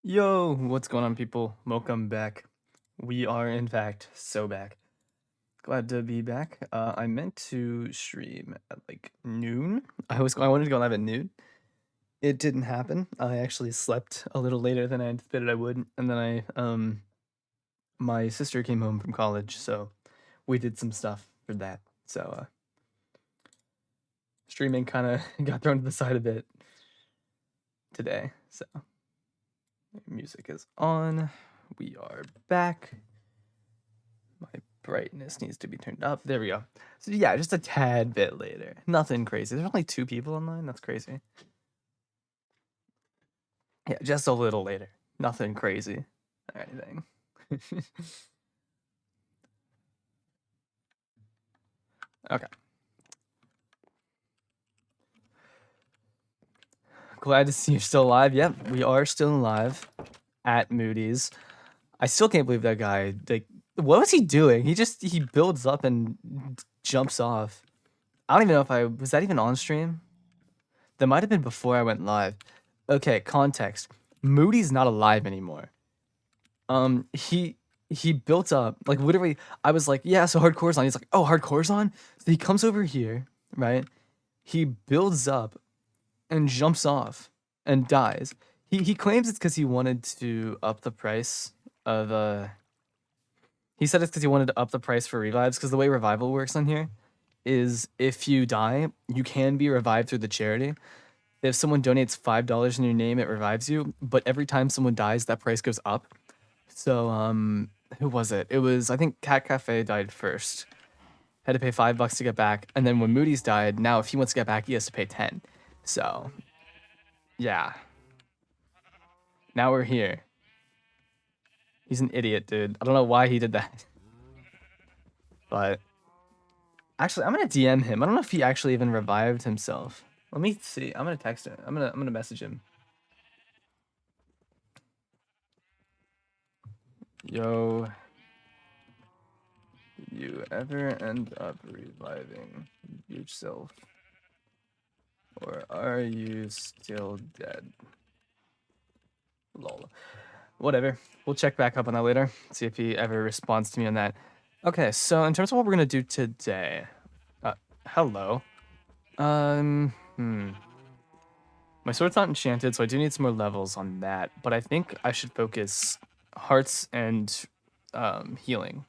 Yo, what's going on, people? Welcome back. We are, in fact, so back. Glad to be back. I meant to stream at like noon. I wanted to go live at noon. It didn't happen. I actually slept a little later than I anticipated I would, and then my sister came home from college, so we did some stuff for that. So, streaming kind of got thrown to the side a bit today. So, music is on. We are back. My brightness needs to be turned up. There we go. So yeah, just a tad bit later. Nothing crazy. There's only 2 people online. That's crazy. Yeah, just a little later. Nothing crazy or anything. Okay. Glad to see you're still alive. Yep, we are still alive at Moody's. I still can't believe that guy. Like, what was he doing? He builds up and jumps off. I don't even know if was that even on stream? That might have been before I went live. Okay, context. Moody's not alive anymore. He built up, like, literally, I was like, yeah, so hardcore's on. He's like, oh, hardcore's on? So he comes over here, right? He builds up and jumps off and dies. He claims it's because he wanted to up the price of he said it's because he wanted to up the price for revives, because the way revival works on here is if you die, you can be revived through the charity. If someone donates $5 in your name, it revives you, but every time someone dies, that price goes up. So, who was it? It was, I think Cat Cafe died first. Had to pay $5 to get back, and then when Moody's died, now if he wants to get back, he has to pay 10. So, yeah. Now we're here. He's an idiot, dude. I don't know why he did that. But, actually, I'm gonna DM him. I don't know if he actually even revived himself. Let me see. I'm gonna text him. I'm gonna message him. Yo, did you ever end up reviving yourself? Or are you still dead? Lol. Whatever. We'll check back up on that later. See if he ever responds to me on that. Okay, so in terms of what we're gonna do today. Hello. My sword's not enchanted, so I do need some more levels on that. But I think I should focus hearts and healing.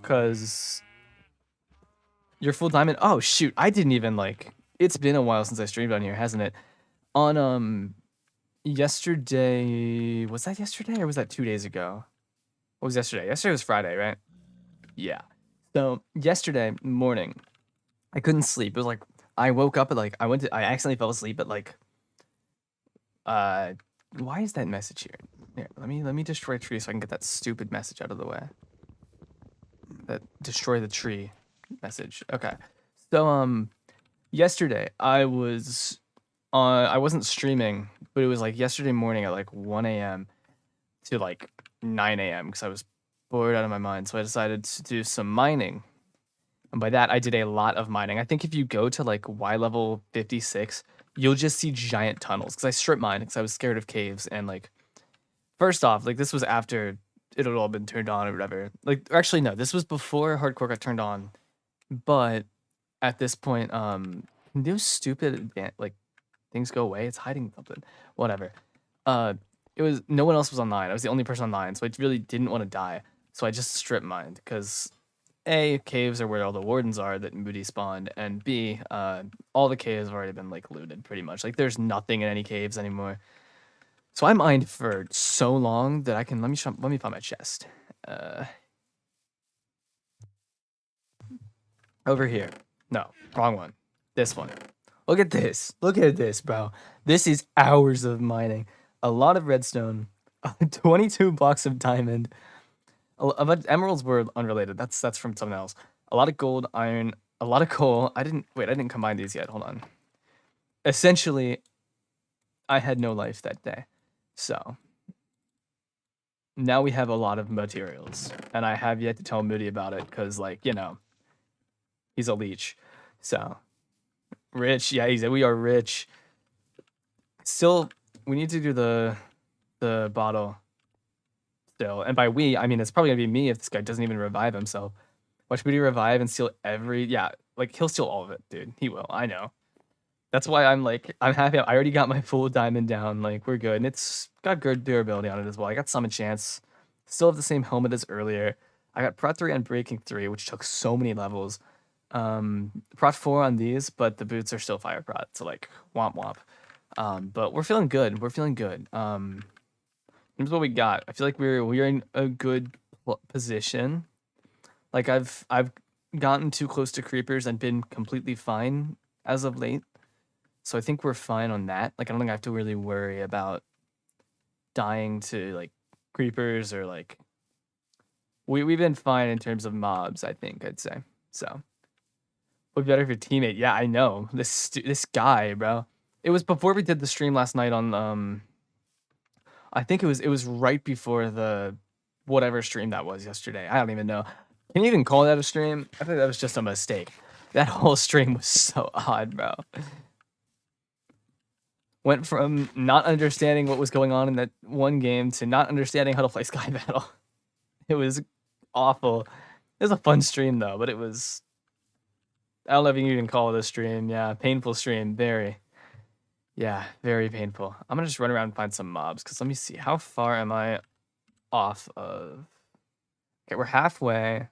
Cause you're full diamond. Oh shoot, I didn't even it's been a while since I streamed on here, hasn't it? On yesterday, was that yesterday or was that 2 days ago? What was yesterday? Yesterday was Friday, right? Yeah. So yesterday morning, I couldn't sleep. It was like I woke up at I accidentally fell asleep at why is that message here? Here, let me destroy a tree so I can get that stupid message out of the way. That destroy the tree message. Okay. So yesterday I wasn't streaming, but it was like yesterday morning at like 1 a.m. to like 9 a.m. because I was bored out of my mind. So I decided to do some mining. And by that, I did a lot of mining. I think if you go to like Y level 56, you'll just see giant tunnels because I strip mined because I was scared of caves. And like, first off, like this was after it had all been turned on or whatever. Like, actually, no, this was before hardcore got turned on. But at this point, those stupid like things go away. It's hiding something. Whatever. It was no one else was online. I was the only person online, so I really didn't want to die. So I just strip mined because A, caves are where all the wardens are that Moody spawned, and B, all the caves have already been like looted pretty much. Like there's nothing in any caves anymore. So I mined for so long that I can let me find my chest. Over here. No, wrong one. This one. Look at this. Look at this, bro. This is hours of mining. A lot of redstone, 22 blocks of diamond. But emeralds were unrelated. That's from something else. A lot of gold, iron, a lot of coal. I didn't combine these yet. Hold on. Essentially, I had no life that day. So now we have a lot of materials. And I have yet to tell Moody about it because, like, you know, he's a leech. So rich. Yeah, we are rich. Still, we need to do the the bottle still. And by we, I mean it's probably gonna be me if this guy doesn't even revive himself. Watch Booty revive and steal yeah, like he'll steal all of it, dude. He will. I know. That's why I'm happy. I already got my full diamond down. Like we're good, and it's got good durability on it as well. I got summon chance. Still have the same helmet as earlier. I got Prot 3 and Breaking 3, which took so many levels. Prot 4 on these, but the boots are still Fire Prot, so like womp womp. But we're feeling good. We're feeling good. Here's what we got. I feel like we're in a good position. Like I've gotten too close to creepers and been completely fine as of late. So I think we're fine on that. Like I don't think I have to really worry about dying to like creepers or like we've been fine in terms of mobs, I think I'd say. So would be better if your teammate. Yeah, I know. This guy, bro. It was before we did the stream last night on I think it was right before the whatever stream that was yesterday. I don't even know. Can you even call that a stream? I think that was just a mistake. That whole stream was so odd, bro. Went from not understanding what was going on in that one game to not understanding how to play Sky Battle. It was awful. It was a fun stream though, but it was, I don't know if you can even call it a stream. Yeah, painful stream. Very. Yeah, very painful. I'm gonna just run around and find some mobs because let me see. How far am I off of? Okay, we're halfway.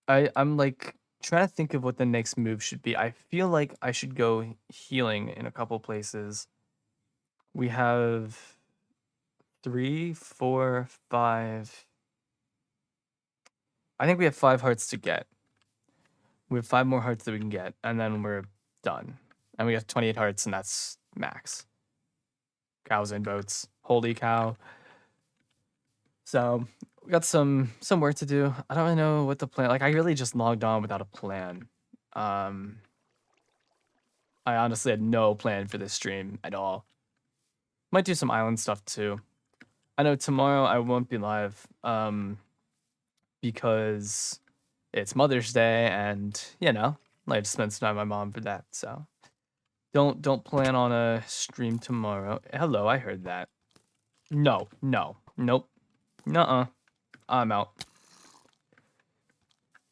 I'm like trying to think of what the next move should be. I feel like I should go healing in a couple places. We have 3, 4, 5. I think we have 5 hearts to get. We have 5 more hearts that we can get, and then we're done. And we have 28 hearts, and that's max. Cows and boats. Holy cow. So we got some work to do. I don't really know what the plan. Like I really just logged on without a plan. I honestly had no plan for this stream at all. Might do some island stuff too. I know tomorrow I won't be live because it's Mother's Day and you know, I like to spend some time with my mom for that. So don't plan on a stream tomorrow. Hello, I heard that. No, nope. Nuh-uh. I'm out.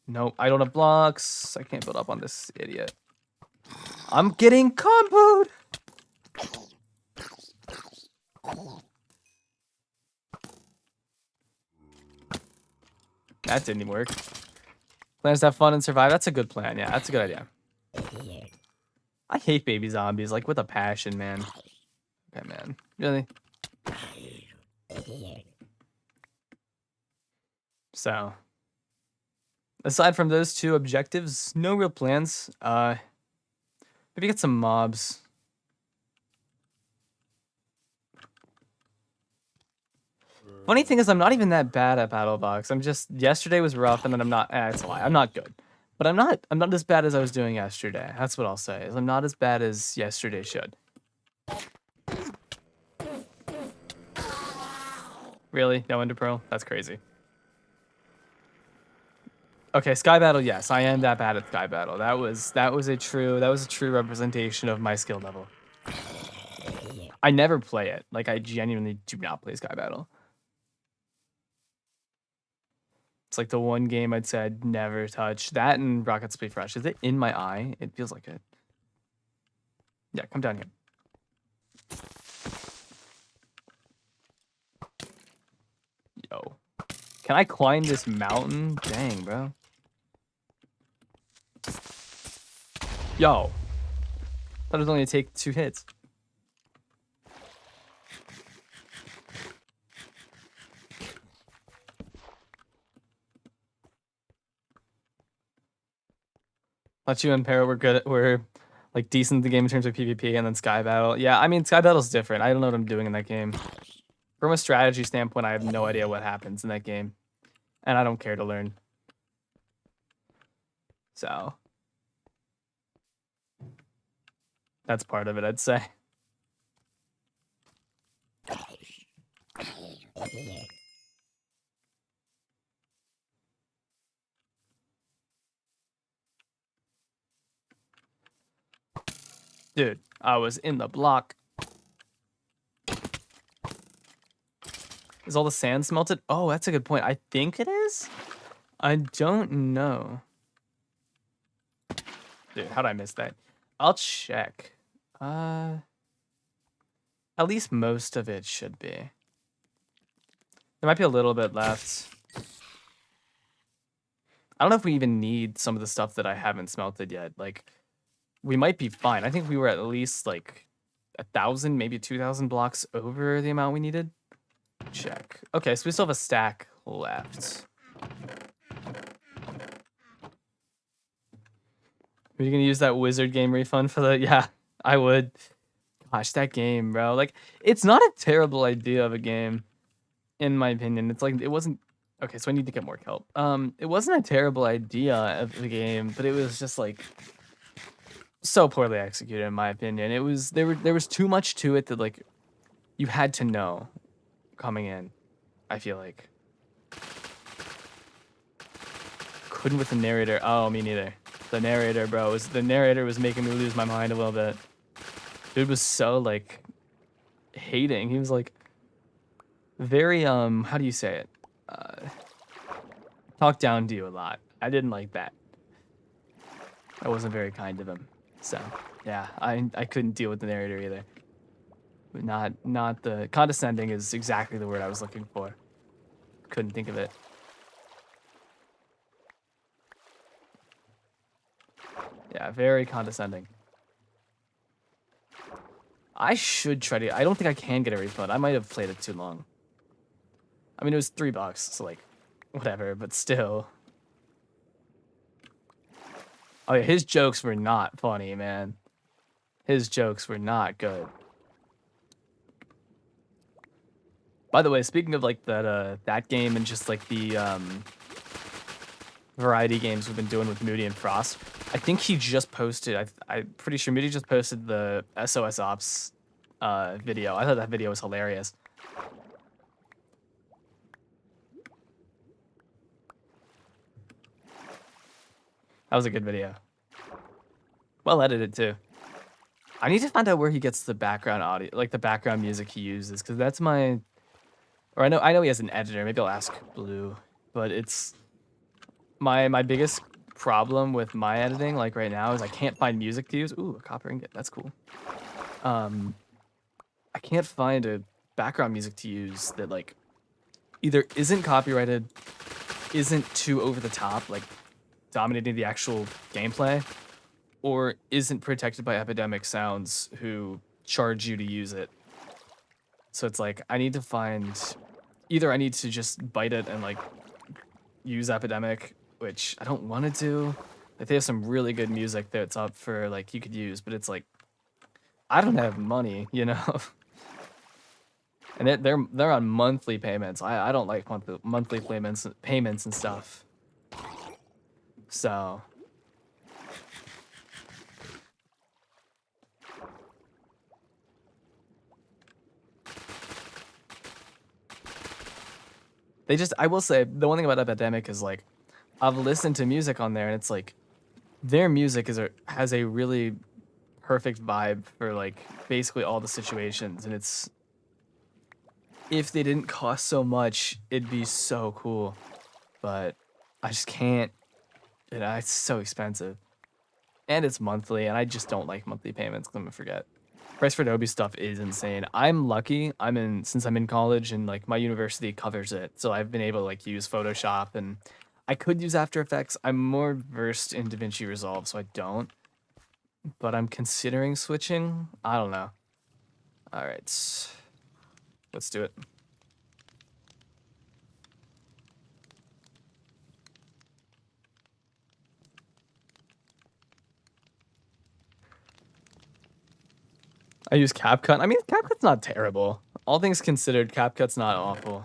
Nope, I don't have blocks. I can't build up on this idiot. I'm getting comboed! That didn't work. Plans to have fun and survive. That's a good plan. Yeah, that's a good idea. I hate baby zombies, like with a passion, man. Okay, man. Really? So, aside from those 2 objectives, no real plans. Maybe get some mobs. Funny thing is, I'm not even that bad at BattleBox. I'm just, yesterday was rough, and then I'm not, it's a lie. I'm not good. But I'm not as bad as I was doing yesterday. That's what I'll say, is I'm not as bad as yesterday should. Really? No Ender Pearl? That's crazy. Okay, Sky Battle, yes, I am that bad at Sky Battle. That was a true representation of my skill level. I never play it. Like I genuinely do not play Sky Battle. It's like the one game I'd say I'd never touch. That and Rocket Split Fresh. Is it in my eye? It feels like it. Yeah, come down here. Yo. Can I climb this mountain? Dang, bro. Yo. Thought it was only gonna take 2 hits. Thought you and Para were good. We're like decent at the game in terms of PvP, and then Sky Battle. Yeah, I mean Sky Battle's different. I don't know what I'm doing in that game. From a strategy standpoint, I have no idea what happens in that game, and I don't care to learn. So that's part of it, I'd say. Dude, I was in the block. Is all the sand smelted? Oh, that's a good point. I think it is. I don't know. Dude, how'd I miss that? I'll check. At least most of it should be. There might be a little bit left. I don't know if we even need some of the stuff that I haven't smelted yet. Like, we might be fine. I think we were at least like 1,000, maybe 2,000 blocks over the amount we needed. Check. Okay, so we still have a stack left. Are you gonna use that wizard game refund for the? Yeah, I would. Gosh, that game, bro. Like, it's not a terrible idea of a game, in my opinion. It's like it wasn't. Okay, so I need to get more kelp. It wasn't a terrible idea of the game, but it was just like so poorly executed, in my opinion. It was there was too much to it that like you had to know coming in. I feel like couldn't with the narrator. Oh, me neither. The narrator, bro, the narrator was making me lose my mind a little bit. Dude was so like hating. He was like very how do you say it? Talk down to you a lot. I didn't like that. That wasn't very kind of him. So yeah, I couldn't deal with the narrator either. Not the condescending is exactly the word I was looking for. Couldn't think of it. Yeah, very condescending. I should try to. I don't think I can get a refund. I might have played it too long. I mean, it was $3, so like, whatever. But still. Oh yeah, his jokes were not funny, man. His jokes were not good. By the way, speaking of like that game and just like the variety games we've been doing with Moody and Frost, I think he just posted. I'm pretty sure Moody just posted the SOS Ops video. I thought that video was hilarious. That was a good video. Well edited too. I need to find out where he gets the background audio, like the background music he uses, because that's my. Or I know he has an editor. Maybe I'll ask Blue, but it's my biggest problem with my editing, like right now, is I can't find music to use. Ooh, a copper ingot. That's cool. I can't find a background music to use that like either isn't copyrighted, isn't too over the top, like dominating the actual gameplay, or isn't protected by Epidemic Sounds, who charge you to use it. So it's like I need to find either I need to just bite it and like use Epidemic, which I don't want to do. Like they have some really good music that's up for like you could use, but it's like I don't have money, you know. And they're on monthly payments. I don't like monthly payments and stuff. So they just I will say the one thing about Epidemic is like I've listened to music on there and it's like their music has a really perfect vibe for like basically all the situations, and it's if they didn't cost so much, it'd be so cool. But I just can't. It's so expensive. And it's monthly, and I just don't like monthly payments because I'm gonna forget. Price for Adobe stuff is insane. I'm lucky. Since I'm in college and like my university covers it, so I've been able to like use Photoshop, and I could use After Effects. I'm more versed in DaVinci Resolve, so I don't. But I'm considering switching. I don't know. All right, let's do it. I use CapCut. I mean, CapCut's not terrible. All things considered, CapCut's not awful.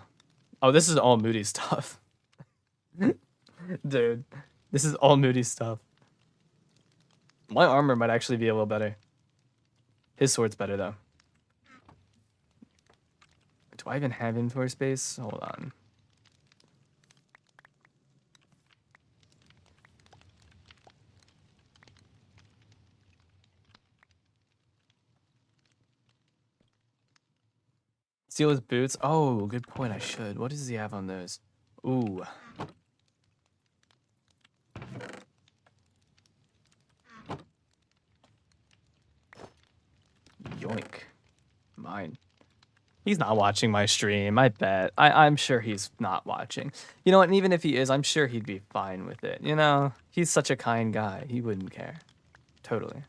Oh, this is all Moody stuff. Dude, this is all Moody stuff. My armor might actually be a little better. His sword's better, though. Do I even have inventory space? Hold on. Steal his boots. Oh, good point. I should. What does he have on those? Ooh. Yoink. Mine. He's not watching my stream, I bet. I'm sure he's not watching. You know what, and even if he is, I'm sure he'd be fine with it. You know, he's such a kind guy. He wouldn't care. Totally.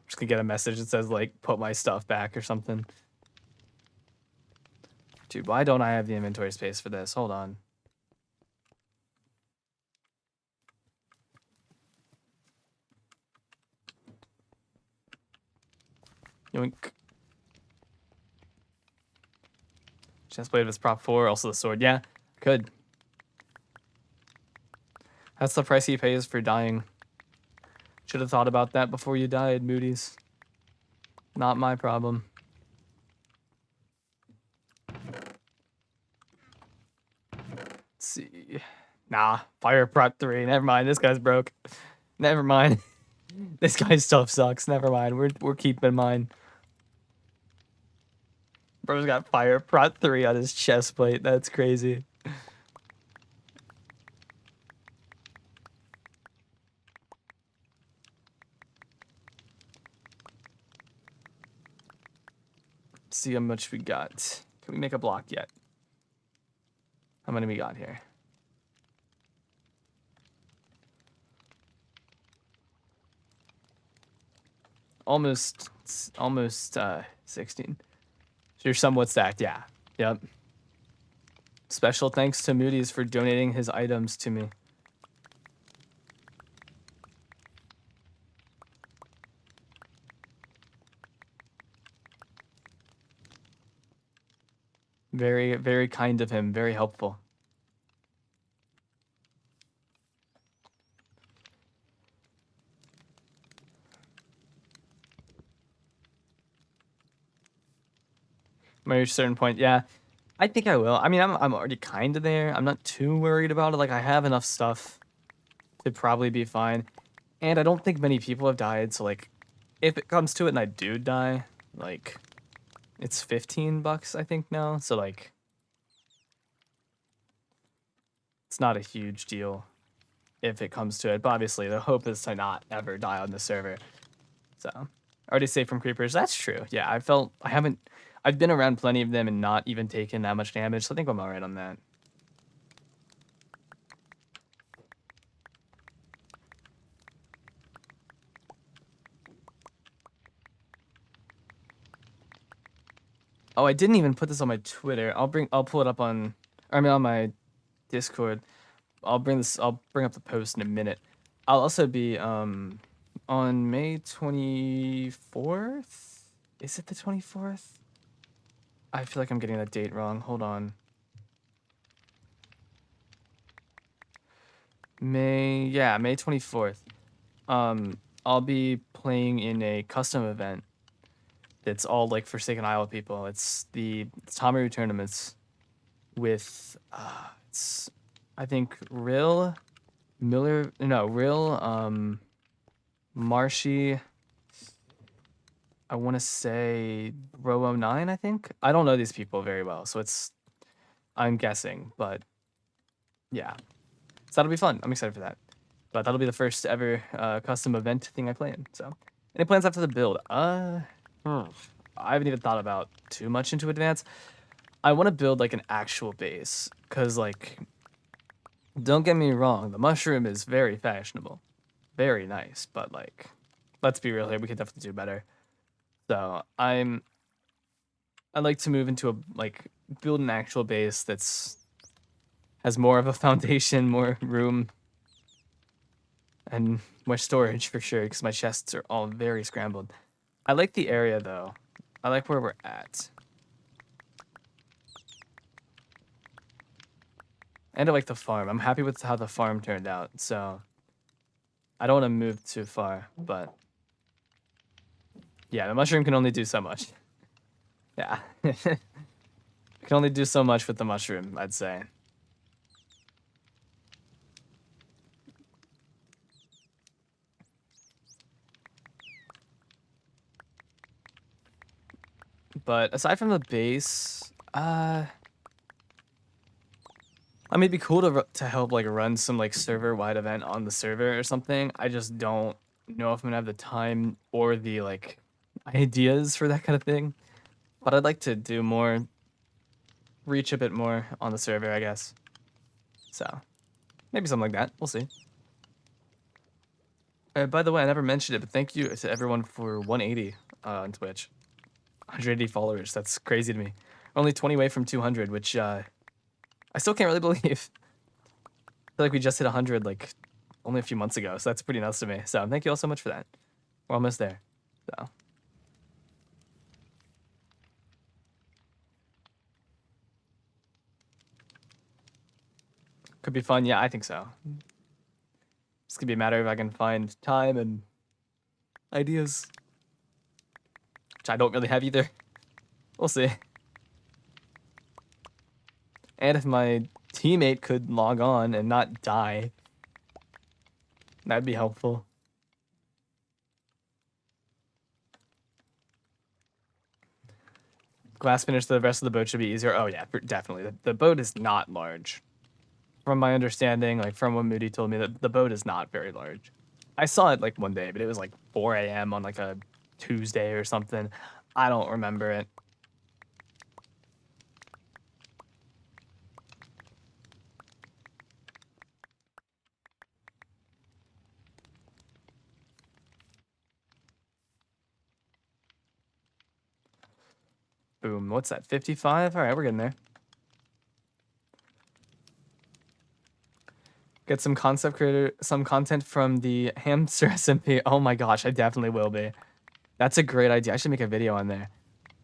Just gonna get a message that says, like, put my stuff back or something. Dude, why don't I have the inventory space for this? Hold on. Yoink. Chestplate of his prop 4, also the sword. Yeah, could. That's the price he pays for dying. Should have thought about that before you died, Moody's. Not my problem. Let's see. Nah, fire prop 3. Never mind. This guy's broke. Never mind. This guy's stuff sucks. Never mind. We're keeping mine. Bro's got fire prop 3 on his chest plate. That's crazy. Let's see how much we got. Can we make a block yet? How many we got here? Almost 16. So you're somewhat stacked, yeah. Yep. Special thanks to Moody's for donating his items to me. Very, very kind of him. Very helpful. At a certain point, yeah. I think I will. I mean, I'm already kind of there. I'm not too worried about it. Like, I have enough stuff to probably be fine. And I don't think many people have died, so, like, if it comes to it and I do die, like, it's $15, I think, now. So, like, it's not a huge deal if it comes to it. But obviously, the hope is to not ever die on the server. So, already safe from creepers. That's true. Yeah, I've been around plenty of them and not even taken that much damage, so I think I'm alright on that. Oh, I didn't even put this on my Twitter. I'll pull it up on my Discord. I'll bring up the post in a minute. I'll also be on May 24th. Is it the 24th? I feel like I'm getting that date wrong. Hold on. May 24th. I'll be playing in a custom event. It's all like Forsaken Isle people. It's the Tomaru tournaments with it's I think Rill, Marshy. I want to say Row 09, I think. I don't know these people very well, so I'm guessing, but yeah. So that'll be fun. I'm excited for that. But that'll be the first ever custom event thing I play in. So, any plans after the build? I haven't even thought about too much into advance. I want to build like an actual base, cause like, don't get me wrong, the mushroom is very fashionable, very nice, but like, let's be real here, we could definitely do better. So I'd like to move into build an actual base has more of a foundation, more room, and more storage for sure, because my chests are all very scrambled. I like the area though. I like where we're at. And I like the farm. I'm happy with how the farm turned out, so I don't want to move too far, but yeah, the mushroom can only do so much. Yeah. Can only do so much with the mushroom, I'd say. But aside from the base, I mean, it'd be cool to help like run some like server-wide event on the server or something. I just don't know if I'm gonna have the time or the like ideas for that kind of thing. But I'd like to do more, reach a bit more on the server, I guess. So maybe something like that. We'll see. By the way, I never mentioned it, but thank you to everyone for 180 on Twitch. 180 followers. That's crazy to me. Only 20 away from 200, which I still can't really believe. I feel like we just hit 100 like only a few months ago, so that's pretty nuts to me. So thank you all so much for that. We're almost there. So. Could be fun. Yeah, I think so. It's gonna be a matter if I can find time and ideas, which I don't really have either. We'll see. And if my teammate could log on and not die, that'd be helpful. Glass finish, the rest of the boat should be easier. Oh yeah, definitely. The boat is not large. From my understanding, like from what Moody told me, that the boat is not very large. I saw it like one day, but it was like 4 a.m. on like a Tuesday or something. I don't remember it. Boom. What's that? 55? All right, we're getting there. Get some some content from the hamster SMP. Oh my gosh, I definitely will be. That's a great idea. I should make a video on there.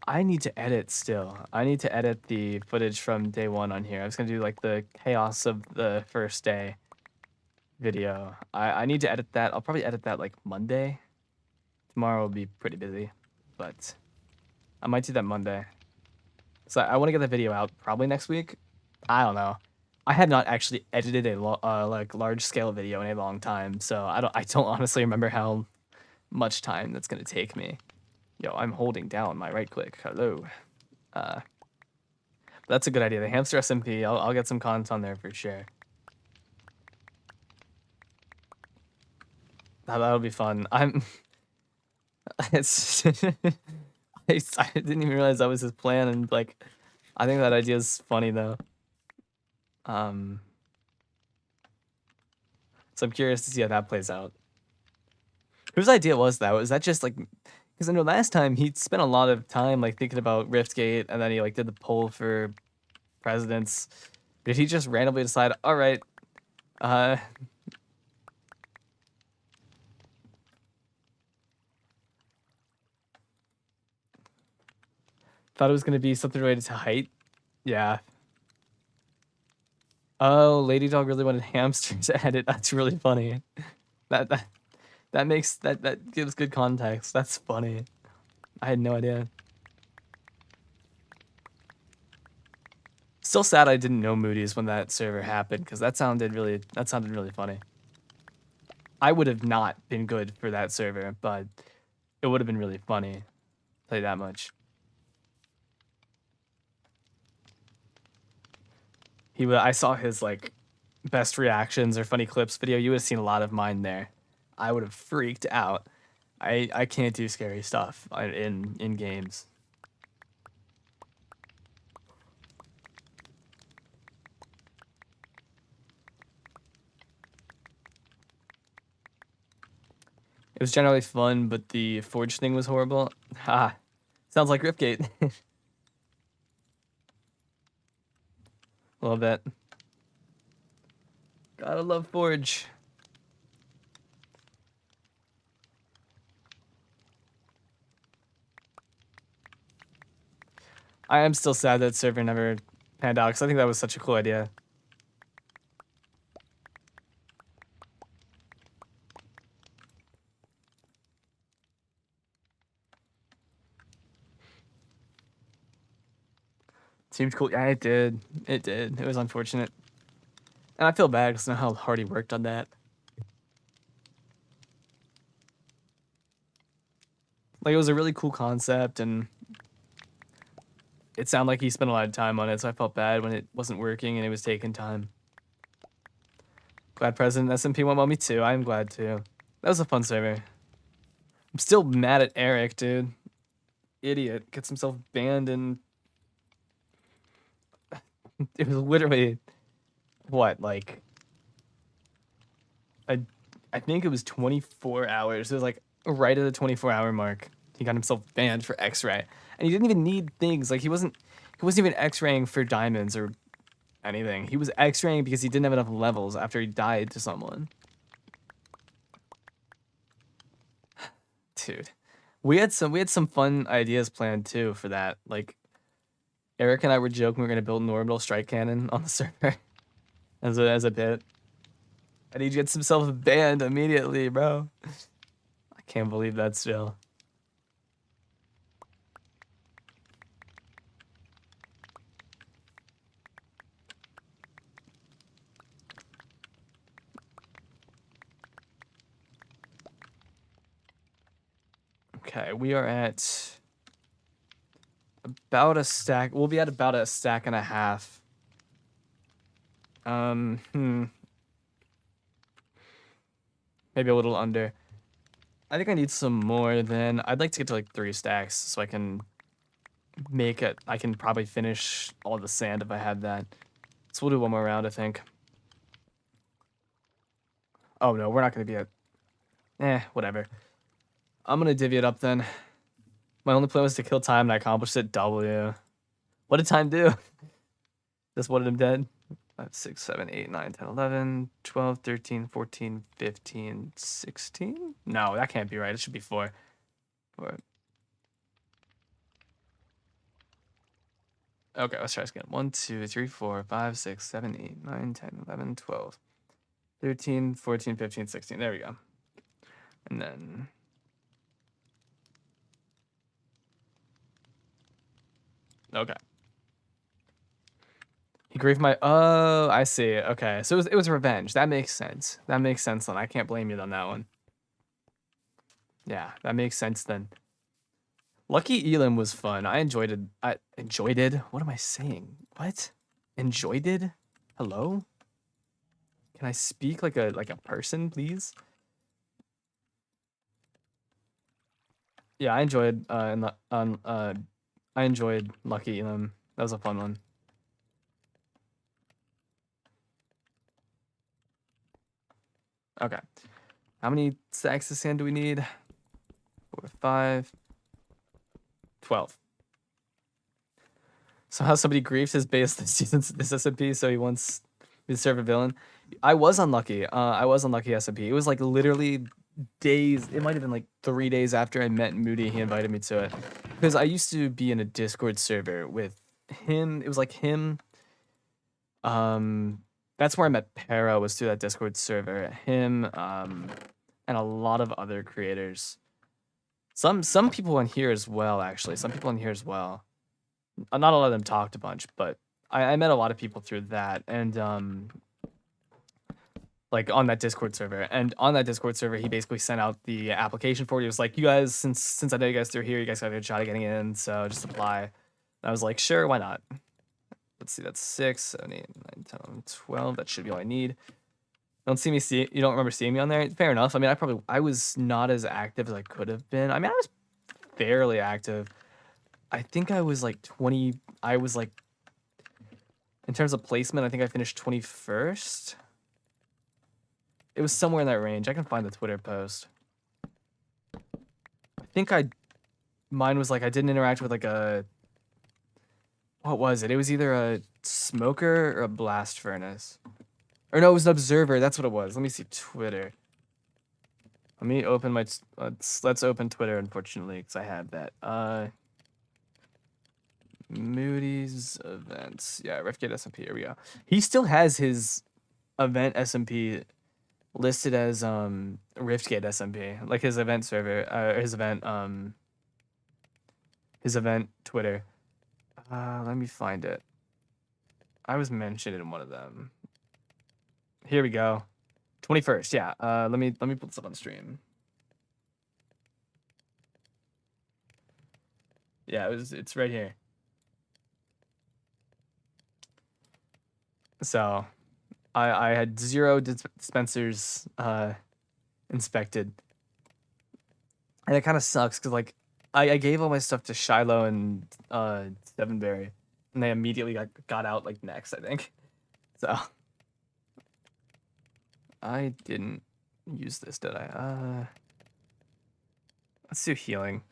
I need to edit still. I need to edit the footage from day one on here. I was gonna do like the chaos of the first day video. I need to edit that. I'll probably edit that like Monday. Tomorrow will be pretty busy, but I might do that Monday. So I want to get the video out probably next week. I don't know. I have not actually edited a like large scale video in a long time, so I don't honestly remember how much time that's gonna take me. Yo, I'm holding down my right click. Hello. That's a good idea. The hamster SMP. I'll get some content on there for sure. That'll be fun. It's. I didn't even realize that was his plan, and like, I think that idea is funny though. So I'm curious to see how that plays out. Whose idea was that? Was that just like, because I know last time he spent a lot of time like thinking about Riftgate, and then he like did the poll for presidents. Did he just randomly decide, all right, thought it was gonna be something related to height? Yeah. Oh, Lady Dog really wanted hamsters to edit. That's really funny. That makes that gives good context. That's funny. I had no idea. Still sad I didn't know Moody's when that server happened, because that sounded really funny. I would have not been good for that server, but it would have been really funny. I'll tell you that much. I saw his like best reactions or funny clips video. You would have seen a lot of mine there. I would have freaked out. I can't do scary stuff in games. It was generally fun, but the forge thing was horrible. Ha. Sounds like Riftgate. A little bit. Gotta love Forge. I am still sad that server never panned out, because I think that was such a cool idea. Seemed cool. Yeah, it did. It did. It was unfortunate. And I feel bad because I know how hard he worked on that. Like, it was a really cool concept, and it sounded like he spent a lot of time on it, so I felt bad when it wasn't working and it was taking time. Glad President SMP went well. Me too. I'm glad too. That was a fun server. I'm still mad at Eric, dude. Idiot. Gets himself banned and it was literally what, like I think it was 24 hours. It was like right at the 24-hour mark. He got himself banned for X-ray. And he didn't even need things. Like he wasn't even X-raying for diamonds or anything. He was X-raying because he didn't have enough levels after he died to someone. Dude. We had some fun ideas planned too for that. Like Eric and I were joking we were gonna build an orbital strike cannon on the server as a bit. And he gets himself banned immediately, bro. I can't believe that still. Okay, we are at about a stack. We'll be at about a stack and a half. Maybe a little under. I think I need some more than... I'd like to get to like 3 stacks so I can make it. I can probably finish all the sand if I had that. So we'll do one more round, I think. Oh no, we're not going to be at... whatever. I'm going to divvy it up then. My only plan was to kill time and I accomplished it. W. What did time do? Just wanted him dead. 5, 6, 7, 8, 9, 10, 11, 12, 13, 14, 15, 16? No, that can't be right. It should be 4. 4. Okay, let's try this again. 1, 2, 3, 4, 5, 6, 7, 8, 9, 10, 11, 12, 13, 14, 15, 16. There we go. And then... Okay. He grieved my... Oh, I see. Okay, so it was revenge. That makes sense. That makes sense then. I can't blame you on that one. Yeah, that makes sense then. Lucky Elam was fun. I enjoyed it. I enjoyed it. What am I saying? What? Enjoyed it? Hello? Can I speak like a person, please? Yeah, I enjoyed I enjoyed Lucky Elam. That was a fun one. Okay. How many stacks of sand do we need? 4, 5, 12. Somehow somebody griefed his base this season, this SMP, so he wants to serve a villain. I was unlucky. I was unlucky SMP. It was like literally days. It might have been like 3 days after I met Moody. He invited me to it because I used to be in a Discord server with him. It was like him. That's where I met Para, was through that Discord server. Him, and a lot of other creators. Some people on here as well, actually. Some people on here as well. Not a lot of them talked a bunch, but I met a lot of people through that, and like on that Discord server. And on that Discord server, he basically sent out the application for it. He was like, "You guys, since I know you guys through here, you guys got a good shot at getting in, so just apply." And I was like, "Sure, why not?" Let's see, that's 6, 7, 8, 9, 10, 11, 12. That should be all I need. You don't remember seeing me on there? Fair enough. I mean, I was not as active as I could have been. I mean, I was fairly active. I think I was like 20. I was like, in terms of placement, I think I finished 21st. It was somewhere in that range. I can find the Twitter post. I think mine was like, I didn't interact with like a, what was it? It was either a smoker or a blast furnace. Or no, it was an observer. That's what it was. Let me see Twitter. Let me open my, let's open Twitter, unfortunately, because I have that. Moody's events. Yeah, Refgate SMP. Here we go. He still has his event SMP listed as Riftgate SMP, like his event server, his event Twitter. Let me find it. I was mentioned in one of them. Here we go. 21st. Yeah. Let me put this up on stream. Yeah, it's right here. So I had 0 dispensers inspected, and it kind of sucks because like I gave all my stuff to Shiloh and Sevenberry, and they immediately got out like next, I think. So I didn't use this, did I? Let's do healing.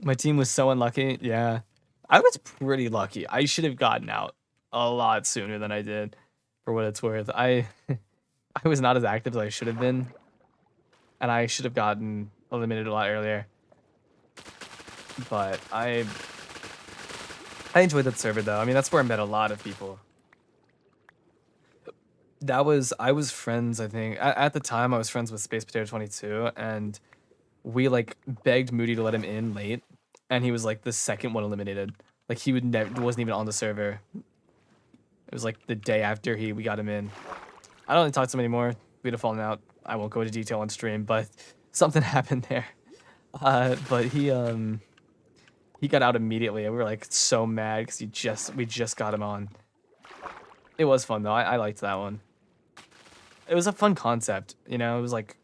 My team was so unlucky. Yeah. I was pretty lucky. I should have gotten out a lot sooner than I did, for what it's worth. I I was not as active as I should have been, and I should have gotten eliminated a lot earlier. But I enjoyed that server though. I mean, that's where I met a lot of people. I was friends, I think. At the time I was friends with Space Potato 22, and we like begged Moody to let him in late, and he was like the second one eliminated. Like he wasn't even on the server. It was like the day after we got him in. I don't really talk to him anymore. We'd have fallen out. I won't go into detail on stream, but something happened there. But he got out immediately, and we were like so mad because we just got him on. It was fun though. I liked that one. It was a fun concept, you know. It was like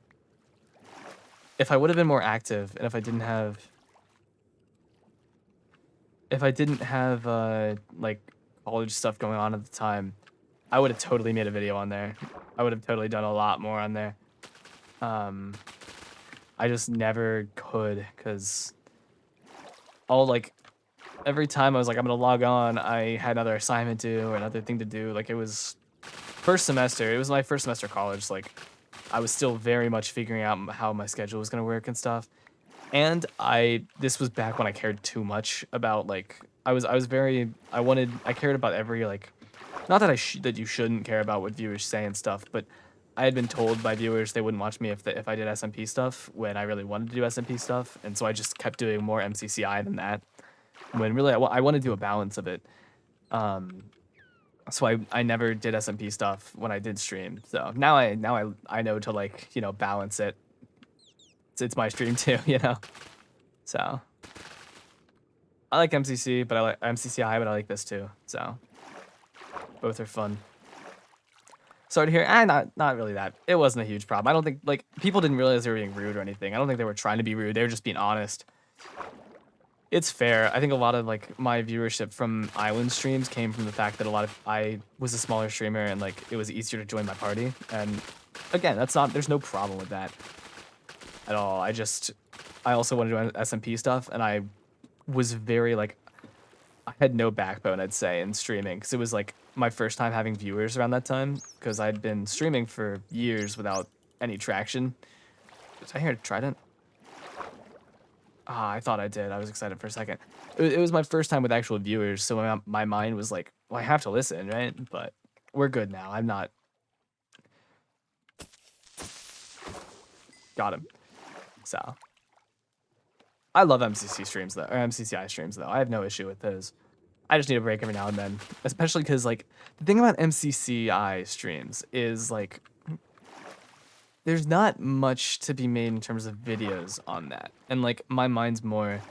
if I would have been more active, and if I didn't have like college stuff going on at the time, I would have totally made a video on there. I would have totally done a lot more on there. I just never could, because every time I was like, I'm gonna log on, I had another assignment to do or another thing to do. Like it was first semester. It was my first semester of college. Like I was still very much figuring out how my schedule was gonna work and stuff. And this was back when I cared too much about like I cared about every like, not that that you shouldn't care about what viewers say and stuff, but I had been told by viewers they wouldn't watch me if I did SMP stuff when I really wanted to do SMP stuff, and so I just kept doing more MCCI than that. When really I want to do a balance of it. So I never did SMP stuff when I did stream. So now I know to like, you know, balance it. It's my stream too, you know. So I like MCC, but I like MCCI, but I like this too. So both are fun. Sorry to hear. Not really that. It wasn't a huge problem. I don't think like people didn't realize they were being rude or anything. I don't think they were trying to be rude. They were just being honest. It's fair. I think a lot of like my viewership from Island streams came from the fact that I was a smaller streamer and like it was easier to join my party. And again, there's no problem with that at all. I also wanted to do SMP stuff, and I was very like, I had no backbone, I'd say, in streaming, because it was like my first time having viewers around that time, because I'd been streaming for years without any traction. Did I hear a trident? Ah, I thought I did. I was excited for a second. It was my first time with actual viewers, so my mind was like, well, I have to listen, right? But we're good now. I'm not. Got him. So I love MCC streams though, or MCCI streams though. I have no issue with those. I just need a break every now and then, especially because like the thing about MCCI streams is like there's not much to be made in terms of videos on that, and like my mind's more.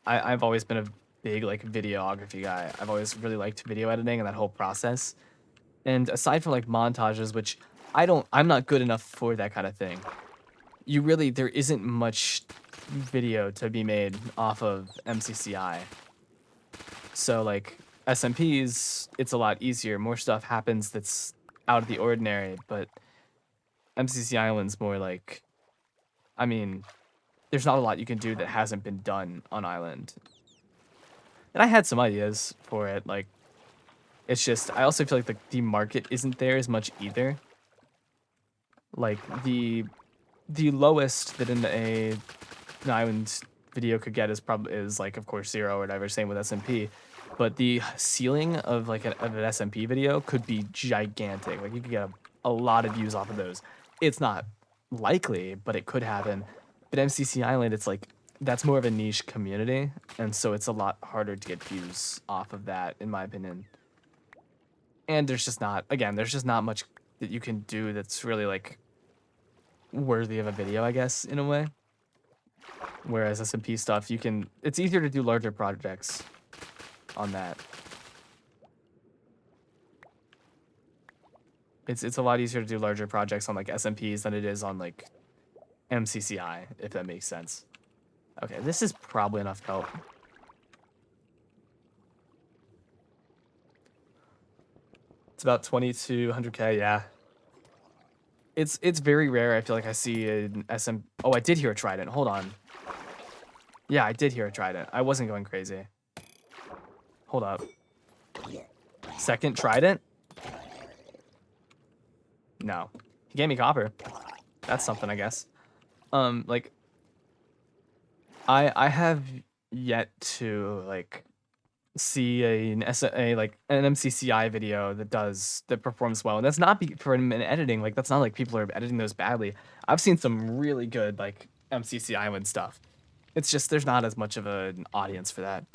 I've always been a big like videography guy. I've always really liked video editing and that whole process. And aside from like montages, which I'm not good enough for that kind of thing. There isn't much video to be made off of MCCI. So like SMPs, it's a lot easier. More stuff happens that's out of the ordinary, but MCC Island's more like, I mean, there's not a lot you can do that hasn't been done on Island. And I had some ideas for it, like, it's just, I also feel like the market isn't there as much either. Like, the lowest that an Island video could get is like, of course, 0 or whatever, same with SMP. But the ceiling of like an SMP video could be gigantic. Like, you could get a lot of views off of those. It's not likely, but it could happen. But MCC Island, it's like, that's more of a niche community, and so it's a lot harder to get views off of that, in my opinion. And there's just not much that you can do that's really like worthy of a video, I guess, in a way. Whereas SMP stuff, it's easier to do larger projects on that. It's a lot easier to do larger projects on like SMPs than it is on like MCCI, if that makes sense. Okay, this is probably enough help. It's about 2200K, yeah. It's very rare. I feel like I see an SM. Oh, I did hear a trident. Hold on. Yeah, I did hear a trident. I wasn't going crazy. Hold up. Second trident? No. He gave me copper. That's something, I guess. Like, I have yet to like see like an MCCI video that performs well, and that's not for an editing. Like, that's not like people are editing those badly. I've seen some really good like MCCI win stuff. It's just there's not as much of an audience for that.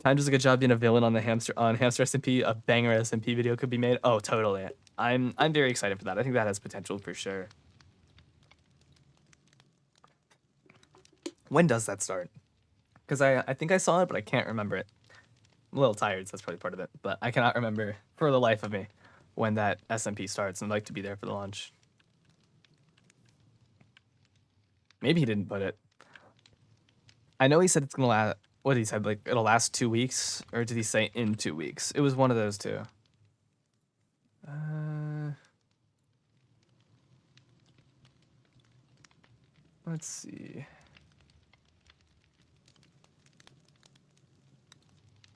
Time does a good job being a villain on Hamster SMP. A banger SMP video could be made. Oh, totally. I'm very excited for that. I think that has potential for sure. When does that start? Because I think I saw it, but I can't remember it. I'm a little tired, so that's probably part of it. But I cannot remember for the life of me when that SMP starts, and I'd like to be there for the launch. Maybe he didn't put it. I know he said it's gonna last. What he said, like it'll last 2 weeks, or did he say in 2 weeks? It was one of those two. Let's see.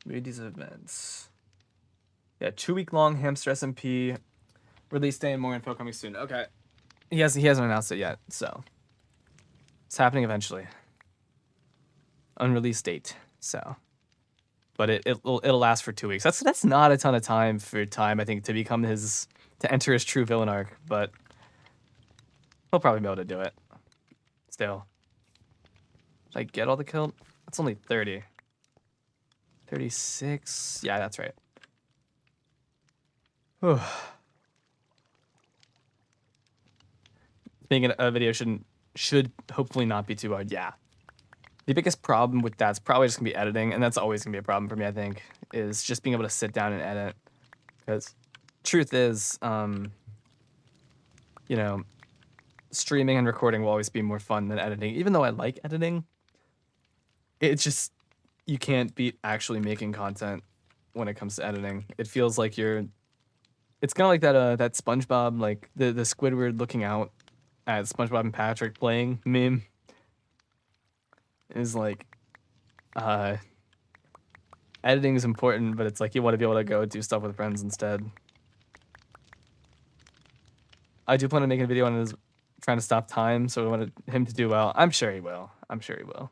Read these events. Yeah, 2-week long Hamster SMP release day and more info coming soon. Okay, he hasn't announced it yet, so it's happening eventually. Unreleased date, so. But it'll last for 2 weeks. That's not a ton of time I think, to enter his true villain arc, but he'll probably be able to do it. Still. Did I get all the kill? That's only 30. 36. Yeah, that's right. Whew. Making a video should hopefully not be too hard. Yeah. The biggest problem with that's probably just gonna be editing, and that's always gonna be a problem for me, I think, is just being able to sit down and edit. Because truth is, you know, streaming and recording will always be more fun than editing. Even though I like editing, it's just, you can't beat actually making content when it comes to editing. It feels like it's kind of like that SpongeBob, like the Squidward looking out at SpongeBob and Patrick playing meme. Is like, editing is important, but it's like you want to be able to go do stuff with friends instead. I do plan on making a video on his trying to stop time, so I wanted him to do well. I'm sure he will. I'm sure he will.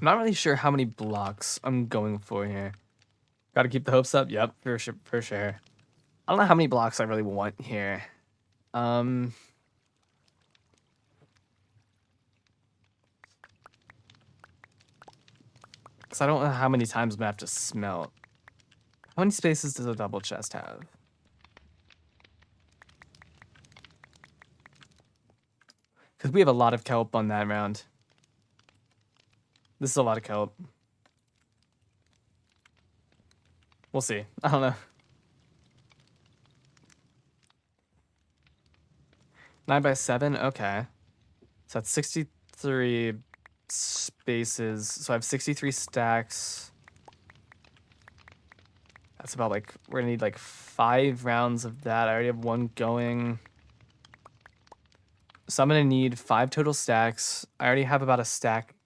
I'm not really sure how many blocks I'm going for here. Gotta keep the hopes up. Yep, for sure. I don't know how many blocks I really want here. Because I don't know how many times I'm gonna have to smelt. How many spaces does a double chest have? Because we have a lot of kelp on that round. This is a lot of kelp. We'll see. I don't know. 9x7? Okay. So that's 63 spaces. So I have 63 stacks. That's about like, we're gonna need like 5 rounds of that. I already have 1 going. So I'm gonna need 5 total stacks. I already have about a stack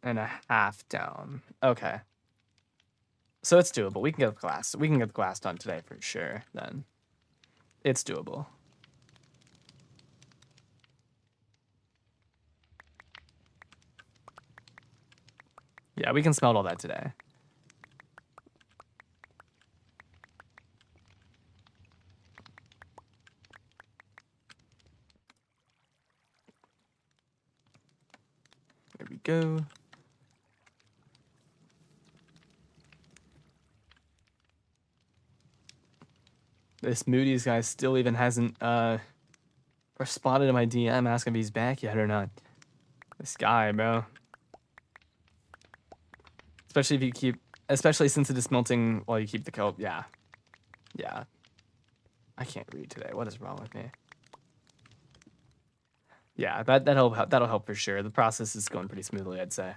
and a half down. Okay. So it's doable. We can get the glass. We can get the glass done today for sure, then. It's doable. Yeah, we can smelt all that today. There we go. This Moody's guy still even hasn't responded to my DM asking if he's back yet or not. This guy, bro. Especially if you keep, especially since it is smelting while you keep the kelp. Yeah. Yeah. I can't read today. What is wrong with me? Yeah, that'll help for sure. The process is going pretty smoothly, I'd say.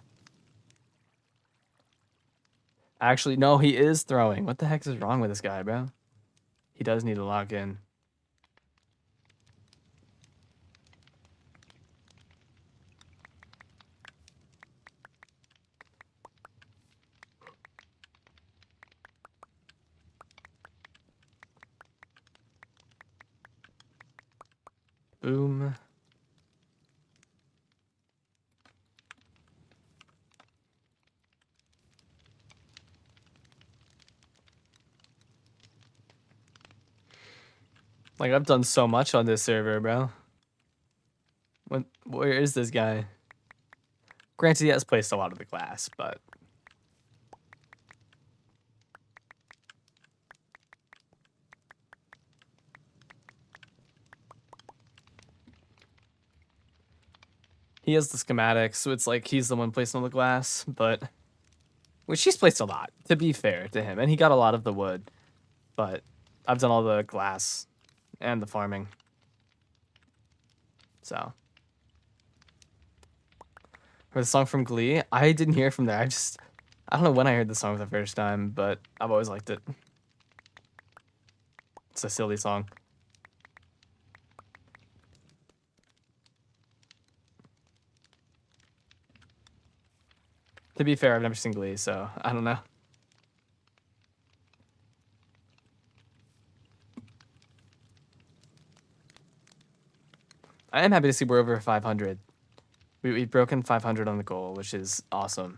Actually, no, he is throwing. What the heck is wrong with this guy, bro? He does need to lock in. Boom. Like, I've done so much on this server, bro. Where is this guy? Granted, he has placed a lot of the glass, but... He has the schematics, so it's like he's the one placing all the glass, but... Which he's placed a lot, to be fair to him. And he got a lot of the wood, but I've done all the glass and the farming. So... For the song from Glee, I didn't hear from there. I don't know when I heard the song for the first time, but I've always liked it. It's a silly song. To be fair, I've never seen Glee, so I don't know. I am happy to see we're over 500. We've broken 500 on the goal, which is awesome.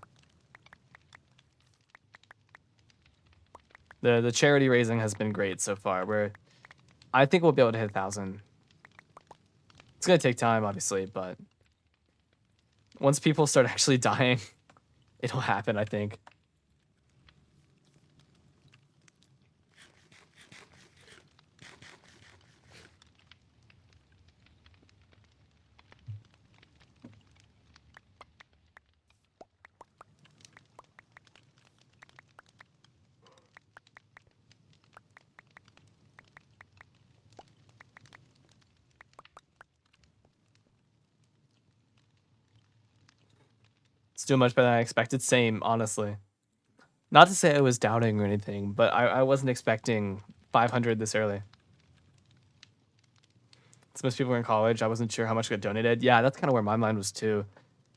The charity raising has been great so far. I think we'll be able to hit 1,000. It's gonna take time, obviously, but once people start actually dying, it'll happen, I think. It's doing much better than I expected. Same, honestly. Not to say I was doubting or anything, but I wasn't expecting 500 this early. So most people were in college. I wasn't sure how much got donated. Yeah, that's kind of where my mind was too.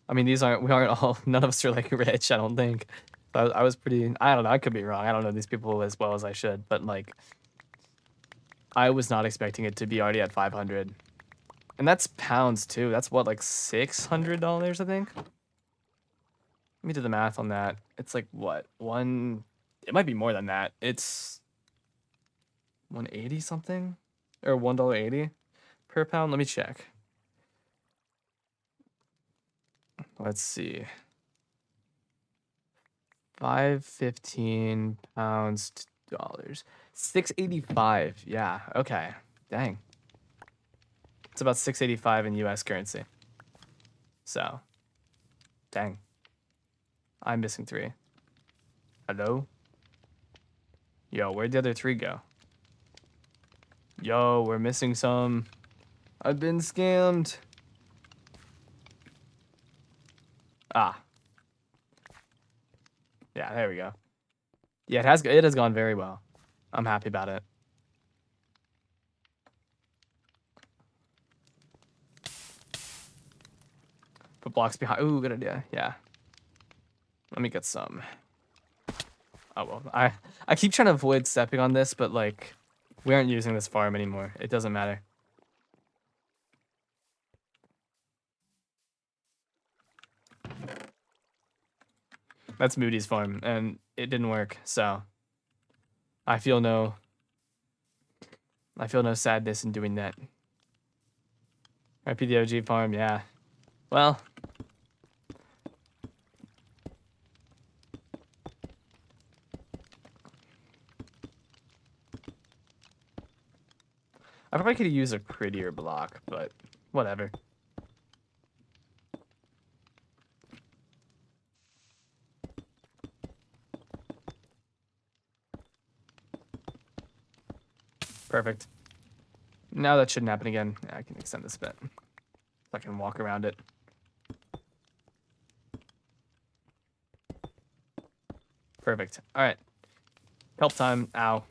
I mean, we aren't all, none of us are like rich, I don't think. So I was pretty, I don't know, I could be wrong. I don't know these people as well as I should, but like, I was not expecting it to be already at 500. And that's pounds too. That's what, like $600, I think? Let me do the math on that. It's like what? It might be more than that. It's 180 something? Or $1.80 per pound? Let me check. Let's see. 515 pounds to dollars. 685. Yeah, okay. Dang. It's about 685 in US currency. So, dang. I'm missing 3. Hello? Yo, where'd the other 3 go? Yo, we're missing some. I've been scammed. Ah. Yeah, there we go. Yeah, it has gone very well. I'm happy about it. Put blocks behind. Ooh, good idea. Yeah. Let me get some. Oh well, I keep trying to avoid stepping on this, but like, we aren't using this farm anymore. It doesn't matter. That's Moody's farm, and it didn't work, so I feel no sadness in doing that. RPDOG farm, yeah. Well, I probably could have used a prettier block, but whatever. Perfect. Now that shouldn't happen again. Yeah, I can extend this a bit. So I can walk around it. Perfect. All right. Help time. Ow.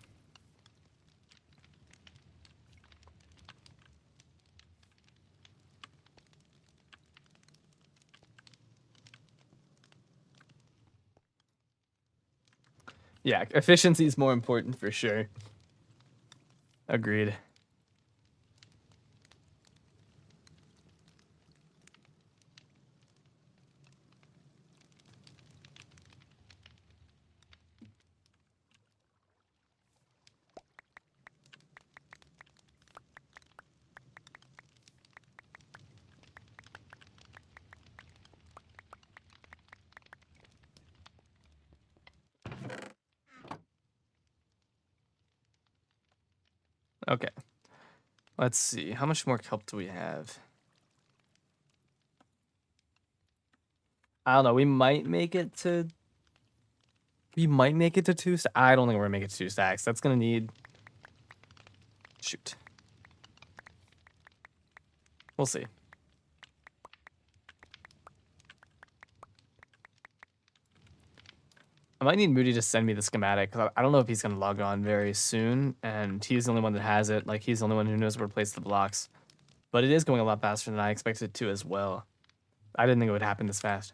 Yeah, efficiency is more important for sure. Agreed. Okay. Let's see. How much more kelp do we have? I don't know. We might make it to 2 stacks. I don't think we're gonna make it to 2 stacks. That's gonna need. Shoot. We'll see. I might need Moody to send me the schematic, because I don't know if he's going to log on very soon, and he's the only one that has it. Like, he's the only one who knows where to place the blocks. But it is going a lot faster than I expected it to as well. I didn't think it would happen this fast.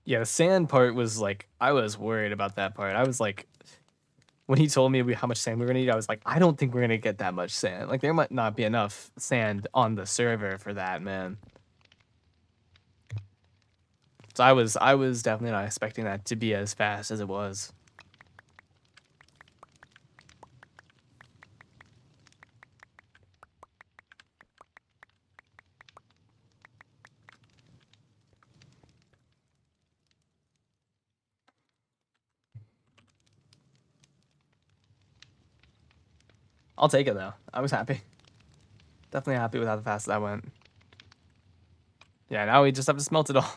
Yeah, the sand part was like, I was worried about that part. I was like, when he told me how much sand we were going to need, I was like, I don't think we're going to get that much sand. Like, there might not be enough sand on the server for that, man. So I was definitely not expecting that to be as fast as it was. I'll take it, though. I was happy. Definitely happy with how fast that went. Yeah, now we just have to smelt it all.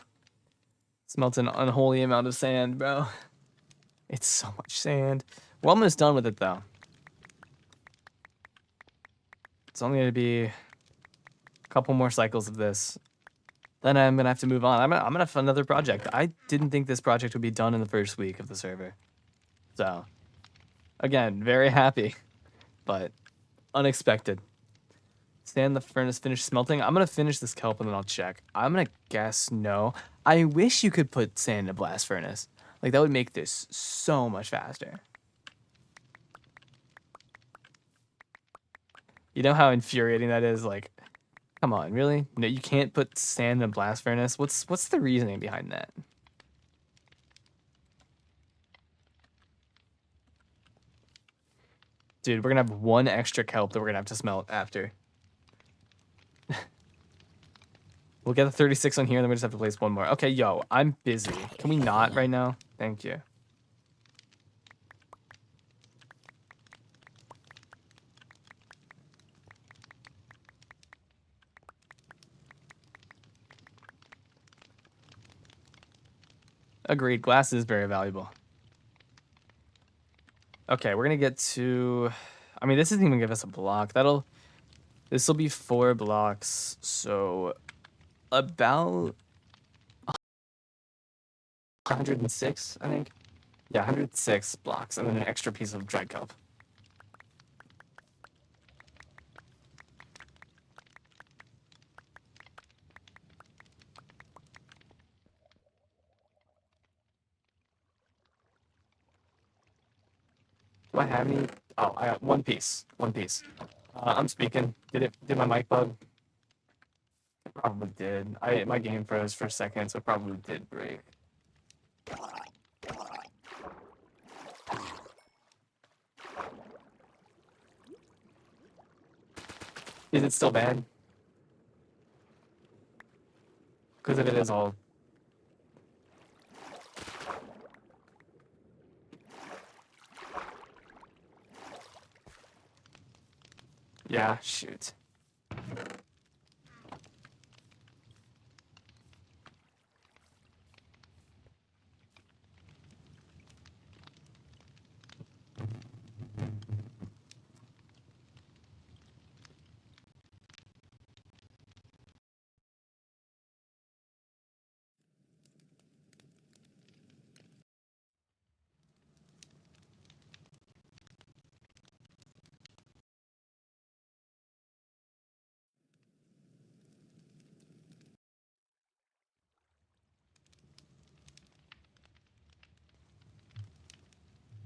Smelt an unholy amount of sand, bro. It's so much sand. We're almost done with it, though. It's only going to be a couple more cycles of this. Then I'm going to have to move on. I'm gonna have another project. I didn't think this project would be done in the first week of the server. So, again, very happy, but unexpected. Sand the furnace finished smelting. I'm going to finish this kelp and then I'll check. I'm going to guess no. I wish you could put sand in a blast furnace. Like, that would make this so much faster. You know how infuriating that is? Like, come on, really? No, you can't put sand in a blast furnace? What's the reasoning behind that? Dude, we're gonna have one extra kelp that we're gonna have to smelt after. We'll get the 36 on here, and then we just have to place one more. Okay, yo, I'm busy. Can we not right now? Thank you. Agreed. Glass is very valuable. Okay, we're gonna get to. I mean, this doesn't even give us a block. This will be 4 blocks. So about 106, I think. Yeah, 106 blocks, and then an extra piece of dried kelp. Do I have any? Oh, I got one piece. One piece. I'm speaking. Did my mic bug? Probably did. My game froze for a second, so it probably did break. Is it still bad? Because if it is, I'll. Yeah, shoot.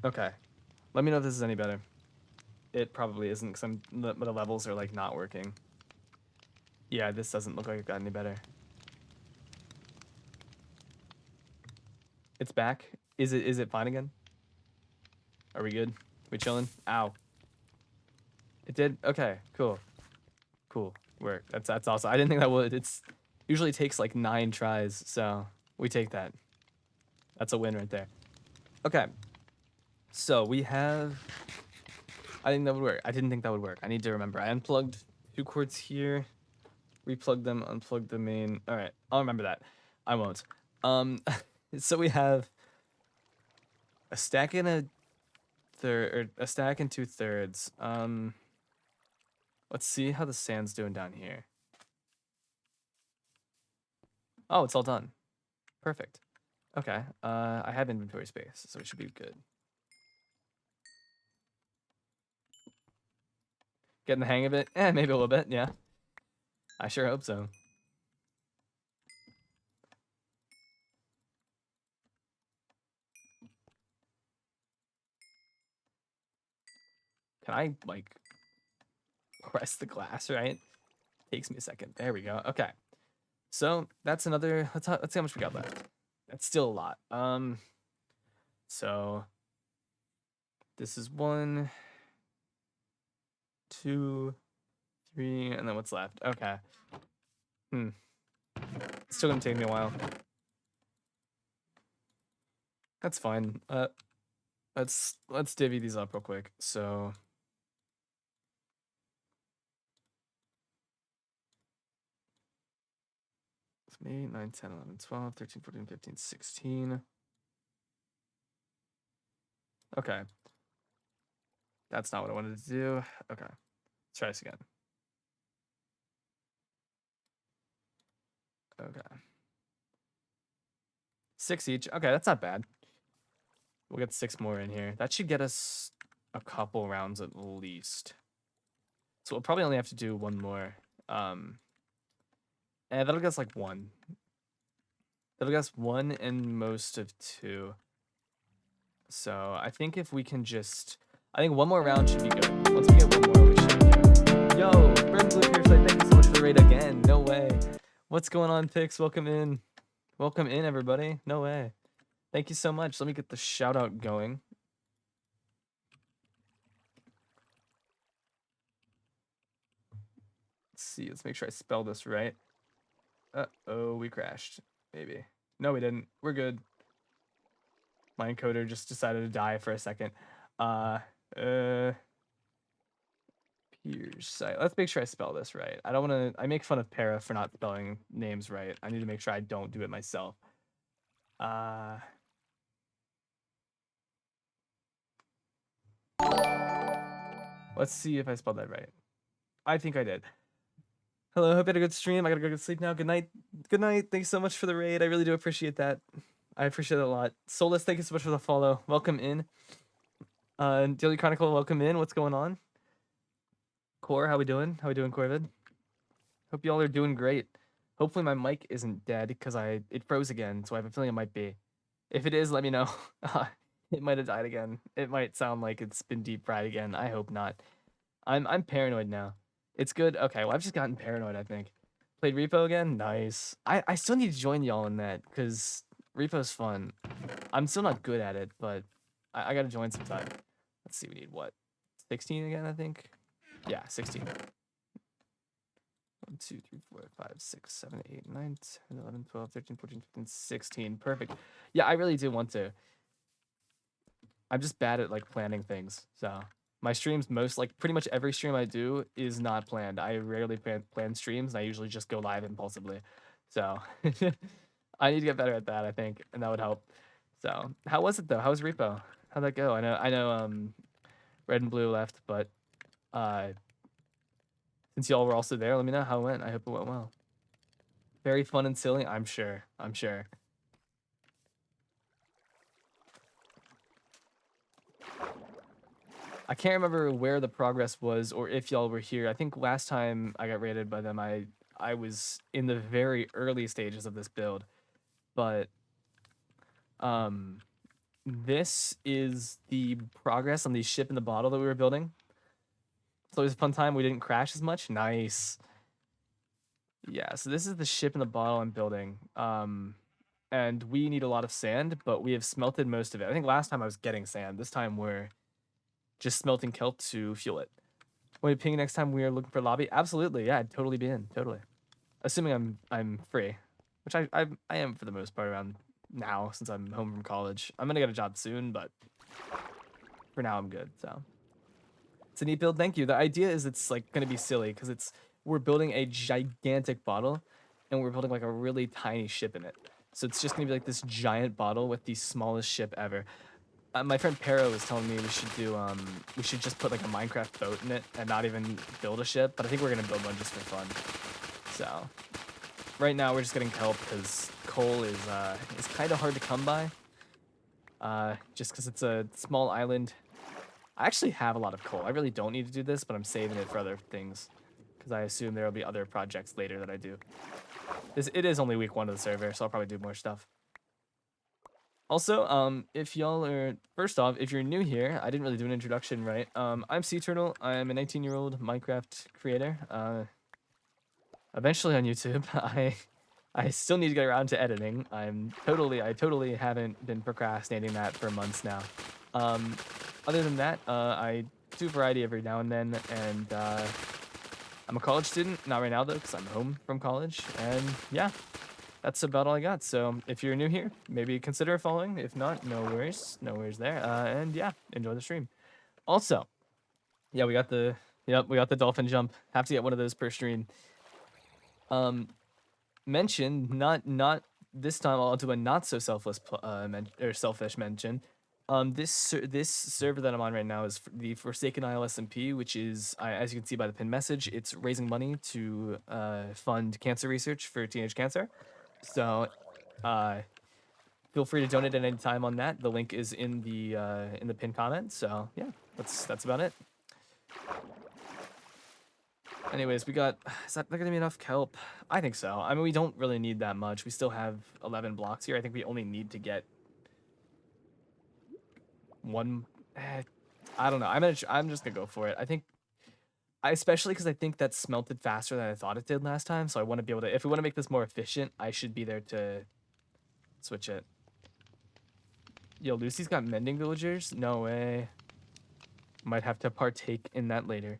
Okay. Let me know if this is any better. It probably isn't, because the levels are like not working. Yeah, this doesn't look like it got any better. It's back. Is it fine again? Are we good? We chilling? Ow. It did? Okay, cool. Cool. Work. That's awesome. I didn't think that would. It's usually takes like 9 tries, so we take that. That's a win right there. Okay. So we have. I think that would work. I didn't think that would work. I need to remember. I unplugged 2 cords here, replugged them, unplugged the main. All right, I'll remember that. I won't. So we have a stack and a third, or a stack and 2/3. Let's see how the sand's doing down here. Oh, it's all done. Perfect. Okay. I have inventory space, so it should be good. Getting the hang of it? Maybe a little bit, yeah. I sure hope so. Can I, like, press the glass, right? Takes me a second. There we go. Okay. So, that's another... Let's see how much we got left. That's still a lot. So... This is 1, 2, 3, and then what's left? Okay. It's still gonna take me a while. That's fine. Let's divvy these up real quick. So... 8, 9, 10, 11, 12, 13, 14, 15, 16. Okay. That's not what I wanted to do. Okay. Let's try this again. Okay. 6 each. Okay, that's not bad. We'll get 6 more in here. That should get us a couple rounds at least. So we'll probably only have to do 1 more. And that'll get us like 1. That'll get us 1 and most of 2. So I think if we can just... I think 1 more round should be good. Once we get 1 more, we should be good. Yo, Burn Blue Pierce, thank you so much for the raid again. No way. What's going on, Pix? Welcome in. Welcome in, everybody. No way. Thank you so much. Let me get the shout out going. Let's see. Let's make sure I spell this right. Uh-oh, we crashed. Maybe. No, we didn't. We're good. My encoder just decided to die for a second. Pierce site. Let's make sure I spell this right. I don't want to... I make fun of Para for not spelling names right. I need to make sure I don't do it myself. Let's see if I spelled that right. I think I did. Hello, hope you had a good stream. I gotta go to sleep now. Good night. Good night. Thanks so much for the raid. I really do appreciate that. I appreciate it a lot. Solus, thank you so much for the follow. Welcome in. Daily Chronicle, welcome in. What's going on? Core, how we doing? How we doing, Corvid? Hope y'all are doing great. Hopefully my mic isn't dead because it froze again, so I have a feeling it might be. If it is, let me know. It might have died again. It might sound like it's been deep fried again. I hope not. I'm paranoid now. It's good. Okay, well I've just gotten paranoid, I think. Played Repo again? Nice. I still need to join y'all in that, because Repo's fun. I'm still not good at it, but I gotta join sometime. Let's see, we need what? 16 again, I think? Yeah, 16. 1, 2, 3, 4, 5, 6, 7, 8, 9, 10, 11, 12, 13, 14, 15, 16. Perfect. Yeah, I really do want to. I'm just bad at like planning things. So my streams, pretty much every stream I do is not planned. I rarely plan streams, and I usually just go live impulsively. So I need to get better at that, I think, and that would help. So how was it though? How was Repo? How'd that go? I know Red and Blue left, but uh since y'all were also there, let me know how it went. I hope it went well. Very fun and silly, I'm sure. I'm sure. I can't remember where the progress was or if y'all were here. I think last time I got raided by them, I was in the very early stages of this build. But this is the progress on the ship in the bottle that we were building. So it was a fun time. We didn't crash as much. Nice. Yeah, so this is the ship in the bottle I'm building. And we need a lot of sand, but we have smelted most of it. I think last time I was getting sand. This time we're just smelting kelp to fuel it. Want to ping next time we are looking for lobby? Absolutely, yeah, I'd totally be in, totally. Assuming I'm free, which I am for the most part around now since I'm home from college. I'm gonna get a job soon, but for now I'm good. So it's a neat build. Thank you. The idea is it's like gonna be silly because we're building a gigantic bottle, and we're building like a really tiny ship in it. So it's just gonna be like this giant bottle with the smallest ship ever. My friend Pero was telling me we should just put like a Minecraft boat in it and not even build a ship, but I think we're gonna build one just for fun. So right now we're just getting kelp because coal is kind of hard to come by. Just because it's a small island. I actually have a lot of coal. I really don't need to do this, but I'm saving it for other things because I assume there will be other projects later that I do. It is only week 1 of the server, so I'll probably do more stuff. Also, if y'all are, first off, if you're new here, I didn't really do an introduction, right? I'm Sea Turtle. I'm a 19-year-old Minecraft creator. Eventually on YouTube. I still need to get around to editing. I totally haven't been procrastinating that for months now. Other than that, I do variety every now and then, and I'm a college student. Not right now though, because I'm home from college. And yeah. That's about all I got. So if you're new here, maybe consider following. If not, no worries. No worries there. And yeah, enjoy the stream. Also, yeah, we got the dolphin jump. Have to get one of those per stream. Mention, not this time. I'll do a not so selfless selfish mention. This server that I'm on right now is the Forsaken Isle SMP, which is, as you can see by the pinned message, it's raising money to fund cancer research for teenage cancer. So, feel free to donate at any time on that. The link is in the pinned comment. So yeah, that's about it. Anyways, is that gonna be enough kelp? I think so. I mean, we don't really need that much. We still have 11 blocks here. I think we only need to get one. I don't know. I'm just gonna go for it. I think. Especially because I think that smelted faster than I thought it did last time. So I want to be able to, if we want to make this more efficient, I should be there to switch it. Yo, Lucy's got mending villagers? No way. Might have to partake in that later.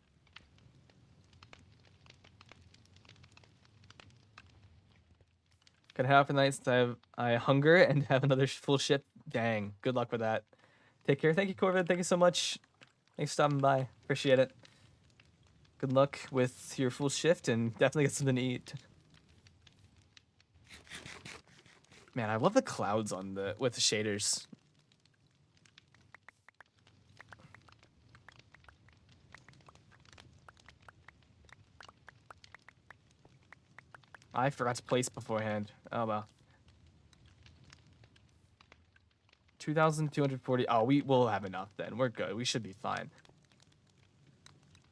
Could have for the night since I hunger and have another full ship. Dang. Good luck with that. Take care. Thank you, Corvid. Thank you so much. Thanks for stopping by. Appreciate it. Good luck with your full shift and definitely get something to eat. Man, I love the clouds with the shaders. I forgot to place beforehand. Oh well. 2,240. Oh, we will have enough then. We're good. We should be fine.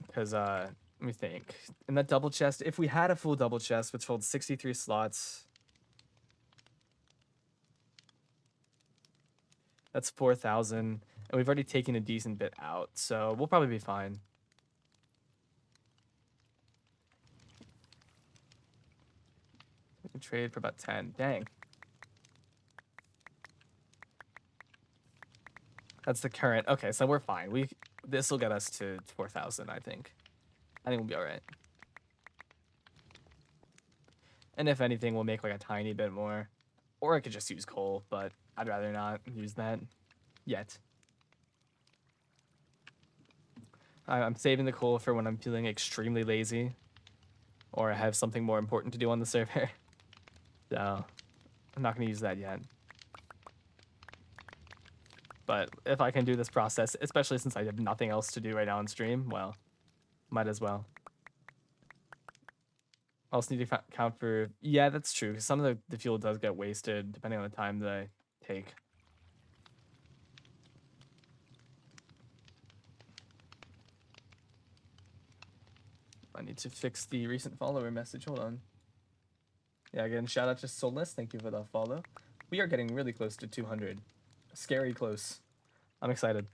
Because let me think. In that double chest, if we had a full double chest which holds 63 slots. That's 4,000. And we've already taken a decent bit out, so we'll probably be fine. We can trade for about 10. Dang. That's the current. Okay, so we're fine. This will get us to 4,000, I think. I think we'll be all right. And if anything, we'll make like a tiny bit more. Or I could just use coal, but I'd rather not use that yet. I'm saving the coal for when I'm feeling extremely lazy or I have something more important to do on the server. So I'm not going to use that yet. But if I can do this process, especially since I have nothing else to do right now on stream, well, might as well. Also need to count for... Yeah, that's true. Because some of the fuel does get wasted depending on the time that I take. I need to fix the recent follower message. Hold on. Yeah, again, shout out to Soulless. Thank you for the follow. We are getting really close to 200. Scary close. I'm excited.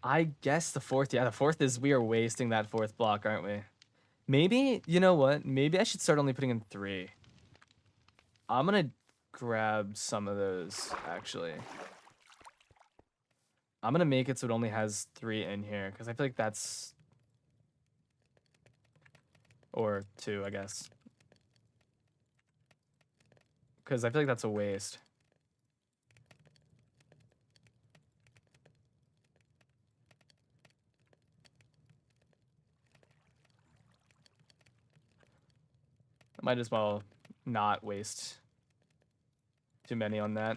I guess the fourth, yeah, the fourth is we are wasting that fourth block, aren't we? Maybe, you know what? Maybe I should start only putting in 3. I'm gonna grab some of those, actually. I'm gonna make it so it only has 3 in here, because I feel like that's... Or 2, I guess. Because I feel like that's a waste. I might as well not waste too many on that.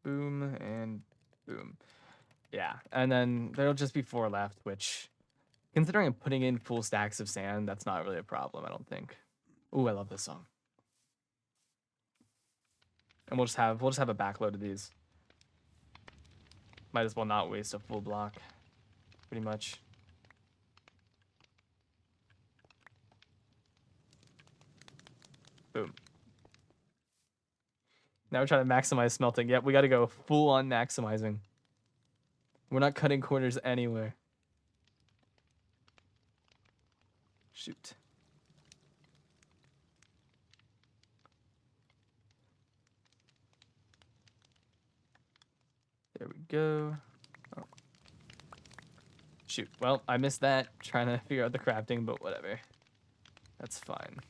Boom and boom. Yeah, and then there'll just be 4 left, which, considering I'm putting in full stacks of sand, that's not really a problem, I don't think. Ooh, I love this song. And we'll just have a backload of these. Might as well not waste a full block, pretty much. Boom. Now we're trying to maximize smelting. Yep, we got to go full on maximizing. We're not cutting corners anywhere. Shoot. There we go. Oh. Shoot. Well, I missed that. Trying to figure out the crafting, but whatever. That's fine.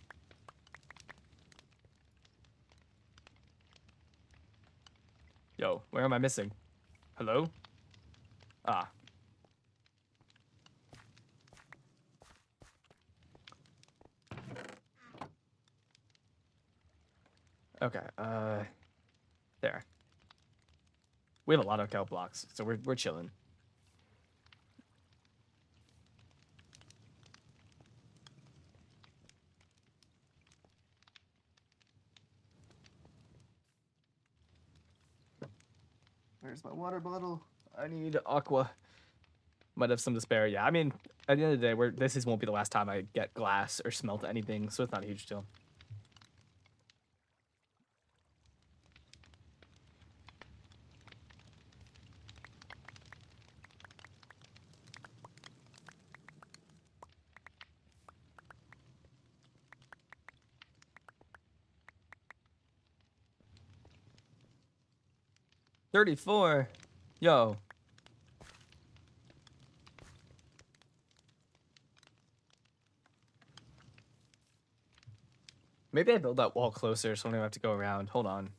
Yo, where am I missing? Hello? Ah. Okay, there. We have a lot of kelp blocks, so we're chilling. Where's my water bottle? I need aqua. Might have some to spare. Yeah, I mean, at the end of the day, this won't be the last time I get glass or smelt anything, so it's not a huge deal. $34. Yo. Maybe I build that wall closer so I don't have to go around. Hold on.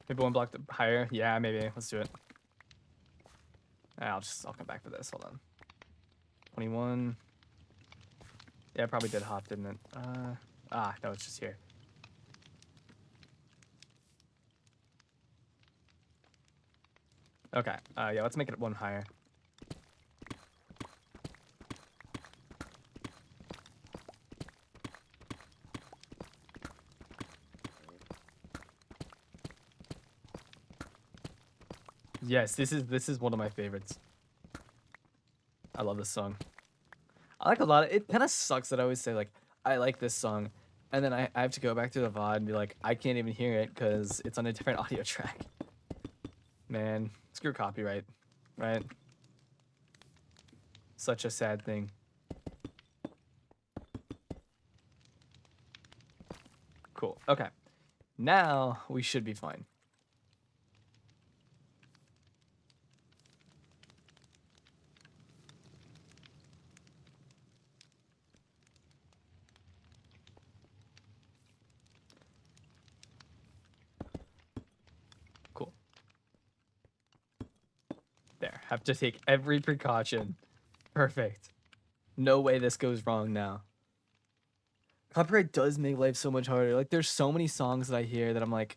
Maybe 1 block higher. Yeah, maybe. Let's do it. I'll come back for this. Hold on. 21. Yeah, I probably did hop, didn't it? Ah, no, it's just here. Okay, yeah, let's make it one higher. Yes, this is one of my favorites. I love this song. I like a lot of it. Kind of sucks that I always say like I like this song, and then I have to go back to the VOD and be like I can't even hear it because it's on a different audio track. Man, screw copyright, right? Such a sad thing. Cool. Okay, now we should be fine. Cool. There. Have to take every precaution. Perfect. No way this goes wrong now. Copyright does make life so much harder. Like, there's so many songs that I hear that I'm like,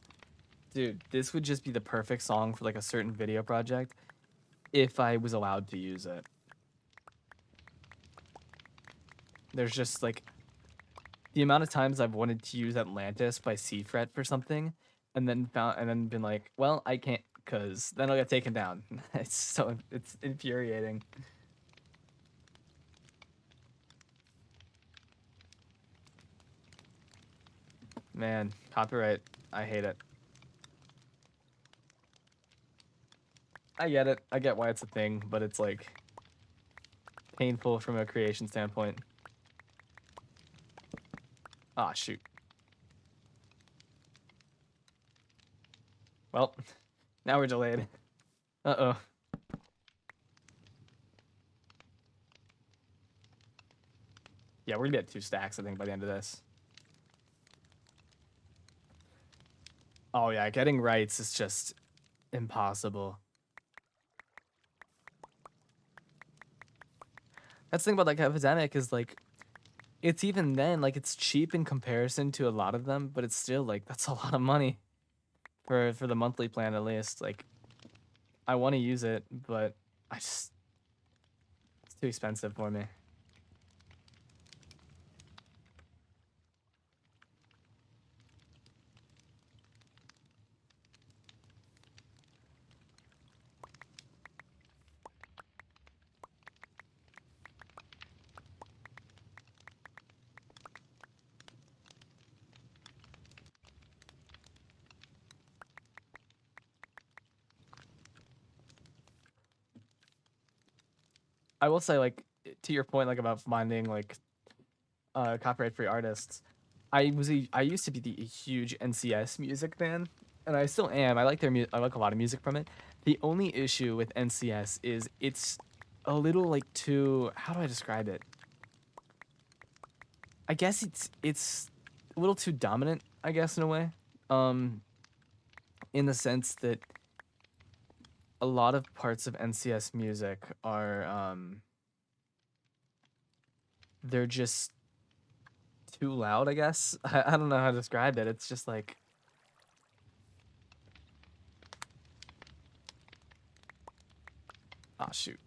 dude, this would just be the perfect song for like a certain video project if I was allowed to use it. There's just like the amount of times I've wanted to use Atlantis by Seafret for something, and then been like, well, I can't, cause then I'll get taken down. It's infuriating. Man, copyright, I hate it. I get it. I get why it's a thing, but it's like painful from a creation standpoint. Ah, shoot. Well, now we're delayed. Uh-oh. Yeah, we're gonna be at 2 stacks, I think, by the end of this. Oh yeah, getting rights is just impossible. That's the thing about like Epidemic is like it's even then like it's cheap in comparison to a lot of them, but it's still like that's a lot of money for the monthly plan at least. Like I want to use it, but it's too expensive for me. I will say like to your point like about finding like copyright free artists. I used to be a huge NCS music fan, and I still am. I like their I like a lot of music from it. The only issue with NCS is it's a little like too, how do I describe it? I guess it's a little too dominant, I guess in a way. Um in the sense that a lot of parts of NCS music are they're just too loud, I guess. I don't know how to describe it. It's just like ah shoot.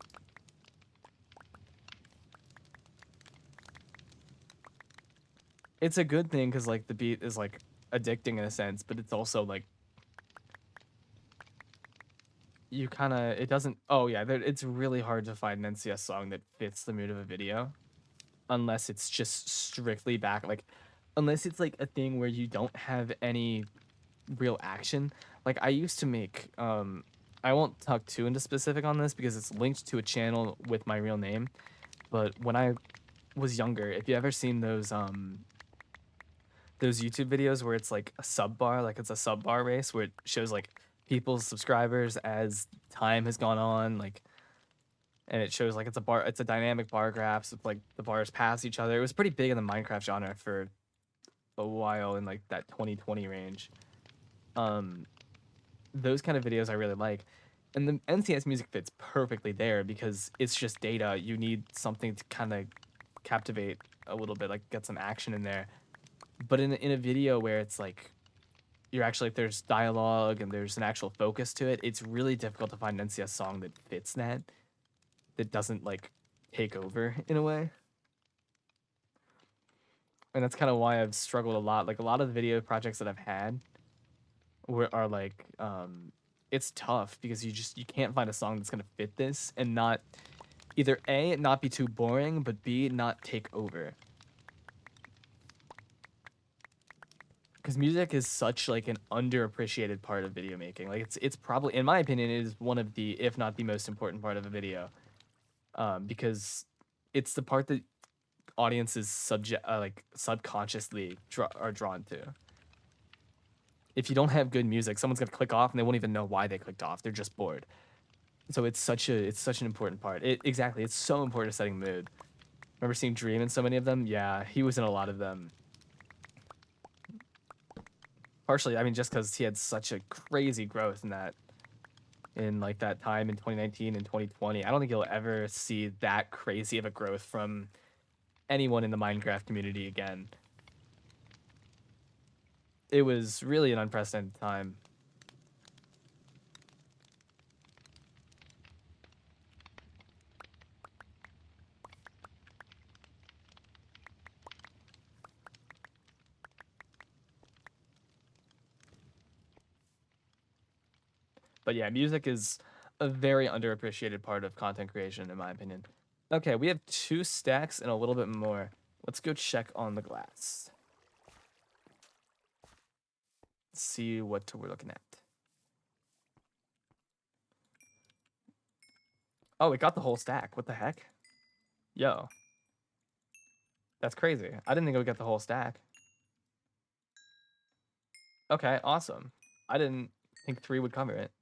It's a good thing because like the beat is like addicting in a sense, but it's also like you kind of it doesn't. Oh yeah, it's really hard to find an NCS song that fits the mood of a video, unless it's just strictly back like, unless it's like a thing where you don't have any real action. Like I used to make I won't talk too into specific on this because it's linked to a channel with my real name, but when I was younger, if you ever seen those YouTube videos where it's like a sub bar, like it's a sub bar race where it shows like people's subscribers as time has gone on, like, and it shows like it's a dynamic bar graph, so like the bars pass each other. It was pretty big in the Minecraft genre for a while in like that 2020 range. Those kind of videos I really like. And the NCS music fits perfectly there because it's just data. You need something to kind of captivate a little bit, like get some action in there. But in a video where it's like you're actually like there's dialogue and there's an actual focus to it, it's really difficult to find an NCS song that fits that doesn't like take over in a way. And that's kind of why I've struggled a lot. Like a lot of the video projects that I've had are like it's tough because you can't find a song that's gonna fit this and not either A, not be too boring, but B, not take over. Because music is such like an underappreciated part of video making. Like it's probably, in my opinion, it is one of the, if not the most important part of a video. Because it's the part that audiences like subconsciously are drawn to. If you don't have good music, someone's gonna click off and they won't even know why they clicked off. They're just bored. So it's such an important part. Exactly, it's so important to setting mood. Remember seeing Dream in so many of them? Yeah, he was in a lot of them. Partially, I mean, just because he had such a crazy growth in like that time in 2019 and 2020. I don't think you'll ever see that crazy of a growth from anyone in the Minecraft community again. It was really an unprecedented time. But yeah, music is a very underappreciated part of content creation, in my opinion. Okay, we have 2 stacks and a little bit more. Let's go check on the glass. Let's see what we're looking at. Oh, it got the whole stack. What the heck? Yo. That's crazy. I didn't think it would get the whole stack. Okay, awesome. I didn't think 3 would cover it,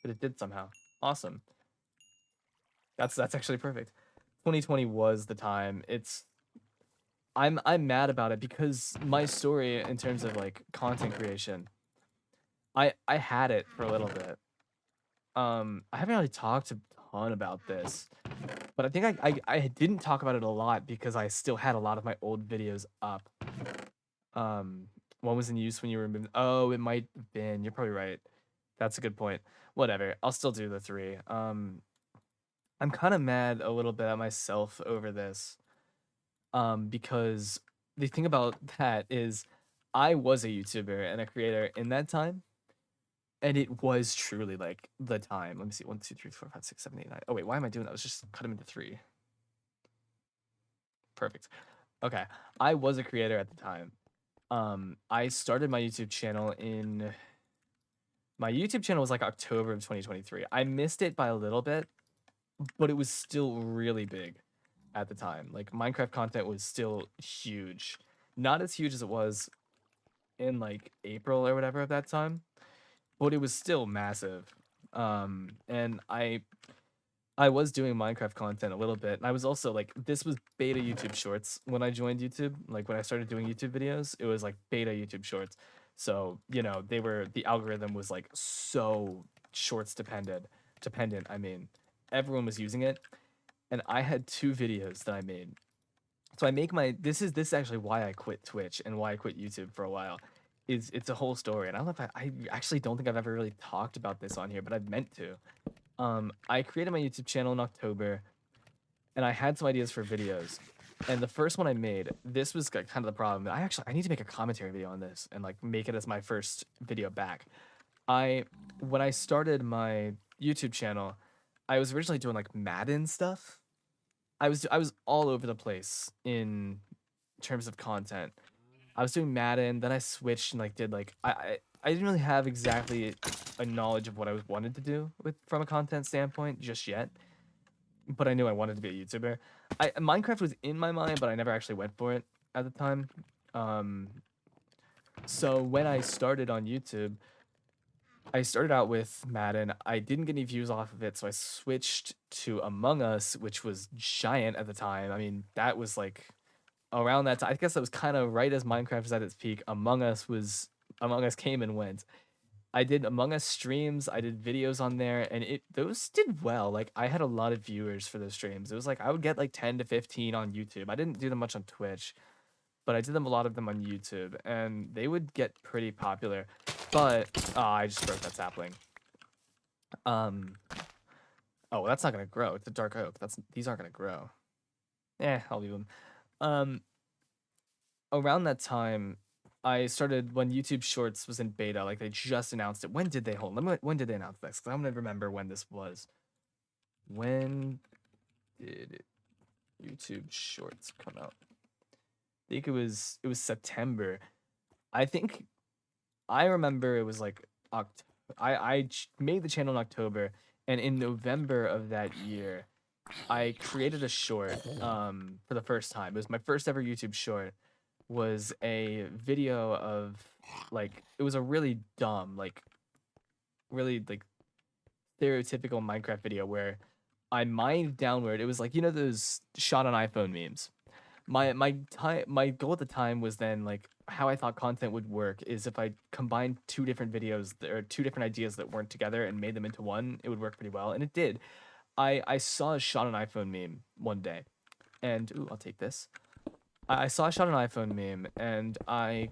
but it did somehow. Awesome. That's actually perfect. 2020 was the time. I'm mad about it because my story in terms of like content creation, I had it for a little bit. I haven't really talked a ton about this, but I think I didn't talk about it a lot because I still had a lot of my old videos up. One was in use when you removed. Oh, it might have been. You're probably right. That's a good point. Whatever. I'll still do the 3. I'm kind of mad a little bit at myself over this. Because the thing about that is I was a YouTuber and a creator in that time. And it was truly like the time. Let me see. 1, 2, 3, 4, 5, 6, 7, 8, 9. Oh wait, why am I doing that? Let's just cut them into 3. Perfect. Okay. I was a creator at the time. I started my YouTube channel my YouTube channel was like October of 2023. I missed it by a little bit, but it was still really big at the time. Like Minecraft content was still huge. Not as huge as it was in like April or whatever of that time, but it was still massive. And I was doing Minecraft content a little bit. And I was also like, this was beta YouTube Shorts when I joined YouTube. Like when I started doing YouTube videos, it was like beta YouTube Shorts. So, you know, the algorithm was like so shorts dependent. I mean, everyone was using it. And I had 2 videos that I made. So I make this is actually why I quit Twitch and why I quit YouTube for a while. It's a whole story. And I don't know if I actually don't think I've ever really talked about this on here, but I've meant to. I created my YouTube channel in October, and I had some ideas for videos. And the first one I made, this was kind of the problem. I need to make a commentary video on this and like make it as my first video back. When I started my YouTube channel, I was originally doing like Madden stuff. I was all over the place in terms of content. I was doing Madden, then I switched and like did like I didn't really have exactly a knowledge of what I wanted to do from a content standpoint just yet, but I knew I wanted to be a YouTuber. Minecraft was in my mind, but I never actually went for it at the time. So when I started on YouTube, I started out with Madden. I didn't get any views off of it, so I switched to Among Us, which was giant at the time. I mean, that was like around that time. I guess that was kind of right as Minecraft was at its peak. Among Us came and went. I did Among Us streams. I did videos on there, and those did well. Like I had a lot of viewers for those streams. It was like I would get like 10 to 15 on YouTube. I didn't do them much on Twitch. but I did them a lot of them on YouTube, and they would get pretty popular. But I just broke that sapling. Um, oh, that's not gonna grow. It's a dark oak. These aren't gonna grow. I'll leave them. Um, Around that time, I started when YouTube Shorts was in beta. Like they just announced it. When did they hold? When did they announce this? 'Cause I'm gonna remember when this was. When did YouTube Shorts come out? I think it was September. I think I remember it was like made the channel in October, and in November of that year, I created a short for the first time. It was my first ever YouTube short. Was a video of like it was a really dumb really like stereotypical Minecraft video where I mined downward. It was like those shot on iPhone memes. My goal at the time was then like how I thought content would work is if I combined two different videos or two different ideas that weren't together and made them into one, it would work pretty well, and it did. I saw a shot on iPhone meme one day, and ooh, I'll take this. I saw a shot on iPhone meme, and I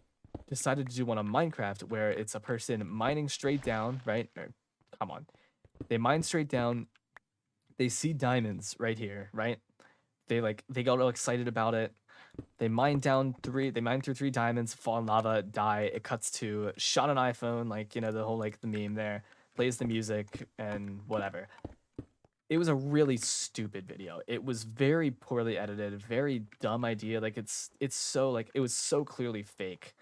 decided to do one on Minecraft where it's a person mining straight down, right? Come on, they mine straight down. They see diamonds right here, right? They got all excited about it. They mine through three diamonds, fall in lava, die. It cuts to shot on iPhone, like the whole like the meme there, plays the music and whatever. It was a really stupid video. It was very poorly edited, very dumb idea. Like it's so like it was so clearly fake.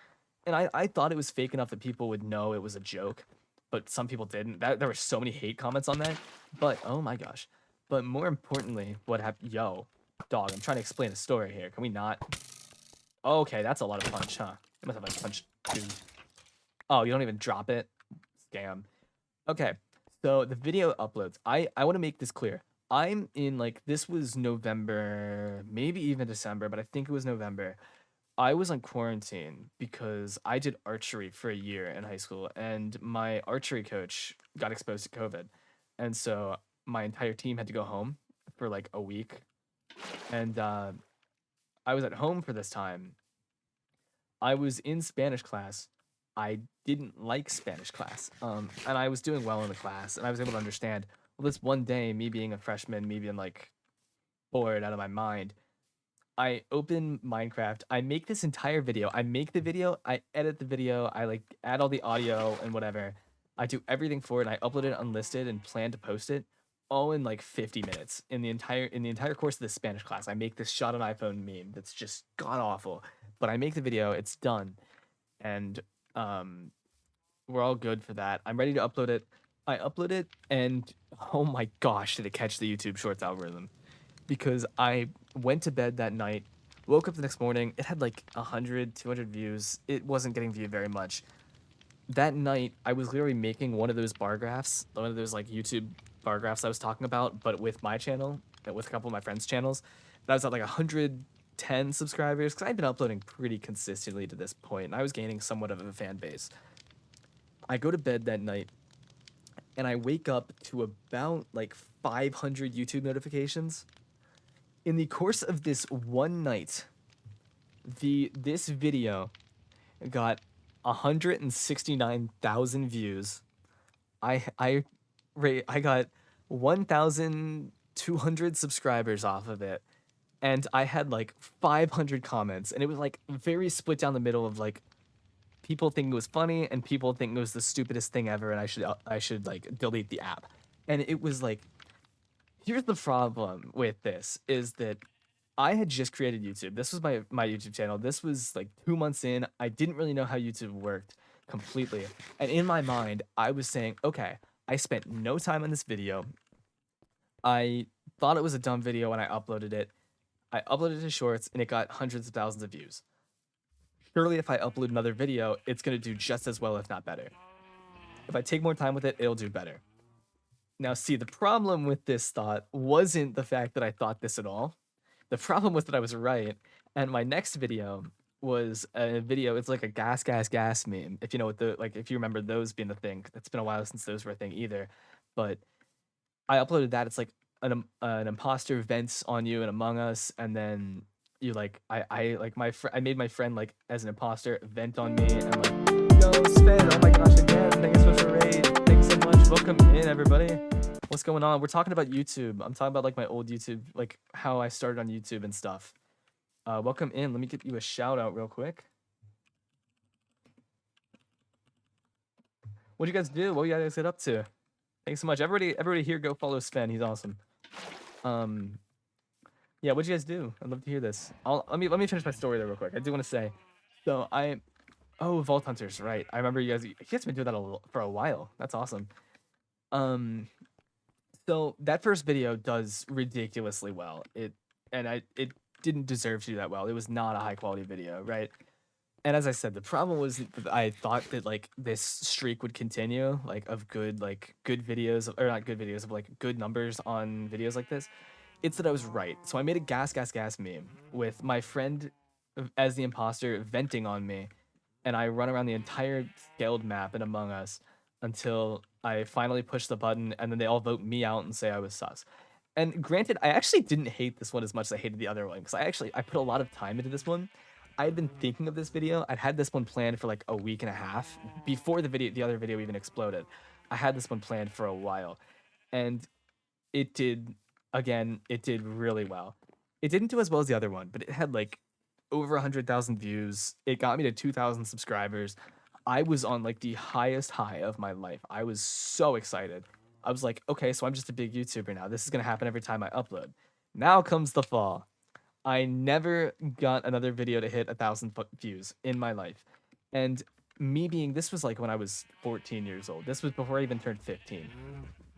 And I thought it was fake enough that people would know it was a joke, but some people didn't. There were so many hate comments on that. But oh my gosh. But more importantly, what happened? Yo, dog, I'm trying to explain a story here. Can we not? Okay, that's a lot of punch, huh? I must have like punched two. Oh, you don't even drop it? Scam. Okay, so the video uploads. I want to make this clear. I'm in like this was November, maybe even December, but I think it was November. I was on quarantine because I did archery for a year in high school, and my archery coach got exposed to COVID, and so my entire team had to go home for like a week, and I was at home for this time. I was in Spanish class. I didn't like Spanish class, and I was doing well in the class, and I was able to understand. Well, this one day, me being a freshman, me being like bored out of my mind, I open Minecraft. I make this entire video. I make the video. I edit the video. I like add all the audio and whatever. I do everything for it. And I upload it unlisted and plan to post it all in like 50 minutes in the entire course of this Spanish class. I make this shot on iPhone meme that's just god awful, but I make the video. It's done, and um, we're all good for that. I'm ready to upload it. I upload it, and oh my gosh, did it catch the YouTube Shorts algorithm? Because I went to bed that night, woke up the next morning, it had like 100, 200 views. It wasn't getting viewed very much. That night, I was literally making one of those bar graphs, one of those like YouTube bar graphs I was talking about, but with my channel, with a couple of my friends' channels. And I was at like 110 subscribers because I'd been uploading pretty consistently to this point, and I was gaining somewhat of a fan base. I go to bed that night, and I wake up to about like 500 YouTube notifications. In the course of this one night, this video got 169,000 views. I got 1,200 subscribers off of it, and I had like 500 comments, and it was like very split down the middle of like people thinking it was funny and people thinking it was the stupidest thing ever, and I should like delete the app. And it was like, here's the problem with this is that I had just created YouTube. This was my YouTube channel. This was like 2 months in. I didn't really know how YouTube worked completely. And in my mind, I was saying, okay, I spent no time on this video. I thought it was a dumb video when I uploaded it. I uploaded it to Shorts and it got hundreds of thousands of views. Surely if I upload another video, it's going to do just as well, if not better. If I take more time with it, it'll do better. Now, see, the problem with this thought wasn't the fact that I thought this at all. The problem was that I was right, and my next video was a video. It's like a gas meme. If you know what if you remember those being the thing. It's been a while since those were a thing either. But I uploaded that. It's like an imposter vents on you in Among Us, and then you like I like I made my friend like as an imposter vent on me and like, yo Sven, oh my gosh again, thanks so much for raid, thanks so much, welcome in everybody. What's going on? We're talking about YouTube. I'm talking about like my old YouTube, like how I started on YouTube and stuff. Welcome in. Let me give you a shout out real quick. What'd you guys do? What you guys get up to? Thanks so much. Everybody here, go follow Sven. He's awesome. Yeah, what'd you guys do? I'd love to hear this. Let me finish my story there real quick. I do want to say, so oh, Vault Hunters, right? I remember you guys been doing that for a while. That's awesome. So that first video does ridiculously well. It didn't deserve to do that well. It was not a high quality video, right? And as I said, the problem was that I thought that like this streak would continue, like of good videos, or not good videos, of like good numbers on videos like this. It's that I was right. So I made a gas meme with my friend as the imposter venting on me, and I run around the entire scaled map in Among Us until I finally push the button, and then they all vote me out and say I was sus. And granted, I actually didn't hate this one as much as I hated the other one, because I put a lot of time into this one. I had been thinking of this video. I'd had this one planned for like a week and a half before the other video even exploded. I had this one planned for a while, and it did really well. It didn't do as well as the other one, but it had like over 100,000 views. It got me to 2,000 subscribers. I was on like the highest high of my life. I was so excited. I was like, okay, so I'm just a big YouTuber now. This is gonna happen every time I upload. Now comes the fall. I never got another video to hit 1,000 views in my life. And this was like when I was 14 years old. This was before I even turned 15.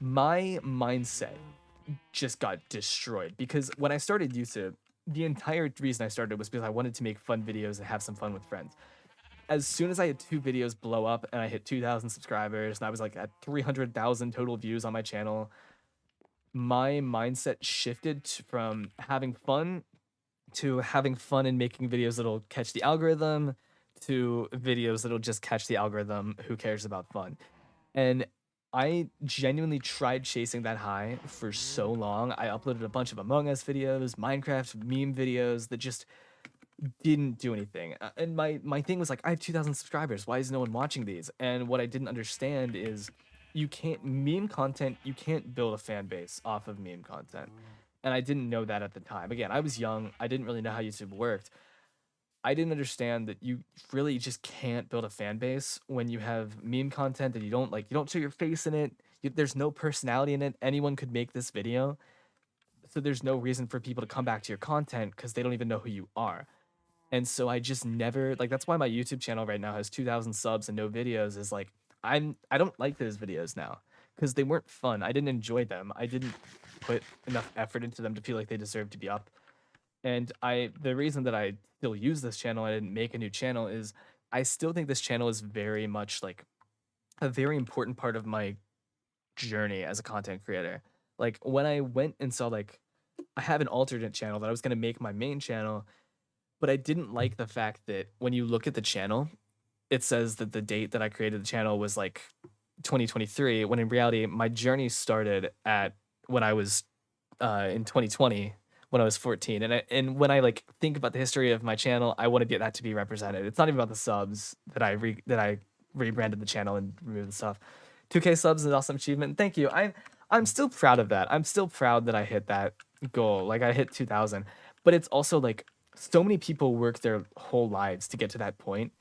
My mindset just got destroyed because when I started YouTube, the entire reason I started was because I wanted to make fun videos and have some fun with friends. As soon as I had 2 videos blow up and I hit 2,000 subscribers and I was like at 300,000 total views on my channel, my mindset shifted from having fun to having fun and making videos that'll catch the algorithm to videos that'll just catch the algorithm. Who cares about fun? And I genuinely tried chasing that high for so long. I uploaded a bunch of Among Us videos, Minecraft meme videos that just didn't do anything. And my thing was like, I have 2,000 subscribers. Why is no one watching these? And what I didn't understand is you can't build a fan base off of meme content. And I didn't know that at the time. Again, I was young. I didn't really know how YouTube worked. I didn't understand that you really just can't build a fan base when you have meme content that you don't show your face in it. There's no personality in it. Anyone could make this video. So there's no reason for people to come back to your content because they don't even know who you are. And so I just never, that's why my YouTube channel right now has 2,000 subs and no videos, is like, I don't like those videos now because they weren't fun. I didn't enjoy them. I didn't put enough effort into them to feel like they deserve to be up. And the reason that I still use this channel, I didn't make a new channel, is I still think this channel is very much like a very important part of my journey as a content creator. Like when I went and saw I have an alternate channel that I was going to make my main channel, but I didn't like the fact that when you look at the channel, it says that the date that I created the channel was like 2023, when in reality my journey started at when I was in 2020, when I was 14. And when I think about the history of my channel, I want to get that to be represented. It's not even about the subs that I rebranded the channel and removed the stuff. 2K subs is an awesome achievement. Thank you. I'm still proud of that. I'm still proud that I hit that goal. Like I hit 2,000, but it's also like so many people work their whole lives to get to that point,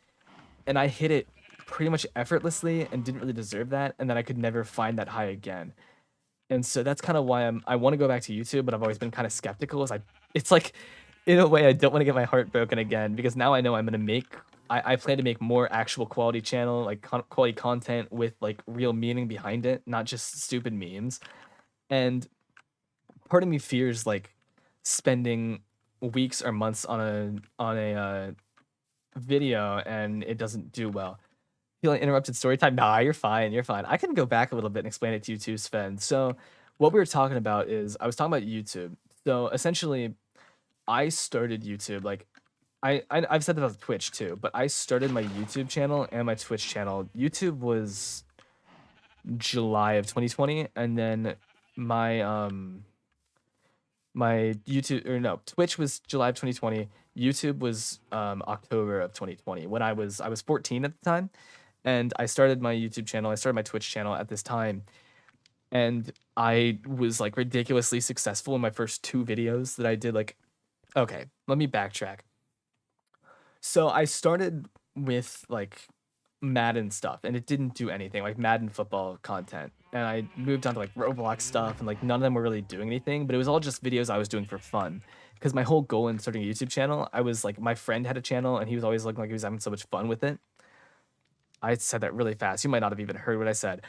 and I hit it pretty much effortlessly and didn't really deserve that, and then I could never find that high again. And so that's kind of why I want to go back to YouTube, but I've always been kind of skeptical. It's like, in a way, I don't want to get my heart broken again, because now I know I'm gonna I plan to make more actual quality channel, quality content with real meaning behind it, not just stupid memes. And part of me fears spending weeks or months on a video and it doesn't do well. Feeling interrupted story time? Nah, you're fine. You're fine. I can go back a little bit and explain it to you too, Sven. So what we were talking about is I was talking about YouTube. So essentially, I started YouTube I've said that on Twitch too, but I started my YouTube channel and my Twitch channel. YouTube was July of 2020, and then my My YouTube or no, Twitch was July of 2020. YouTube was October of 2020 when I was 14 at the time, and I started my YouTube channel. I started my Twitch channel at this time, and I was like ridiculously successful in my first two videos that I did. Like, okay, let me backtrack. So I started with like Madden stuff and it didn't do anything, like Madden football content. And I moved on to like Roblox stuff and like none of them were really doing anything, but it was all just videos I was doing for fun. Because my whole goal in starting a YouTube channel, I was like, my friend had a channel and he was always looking like he was having so much fun with it. I said that really fast. You might not have even heard what I said.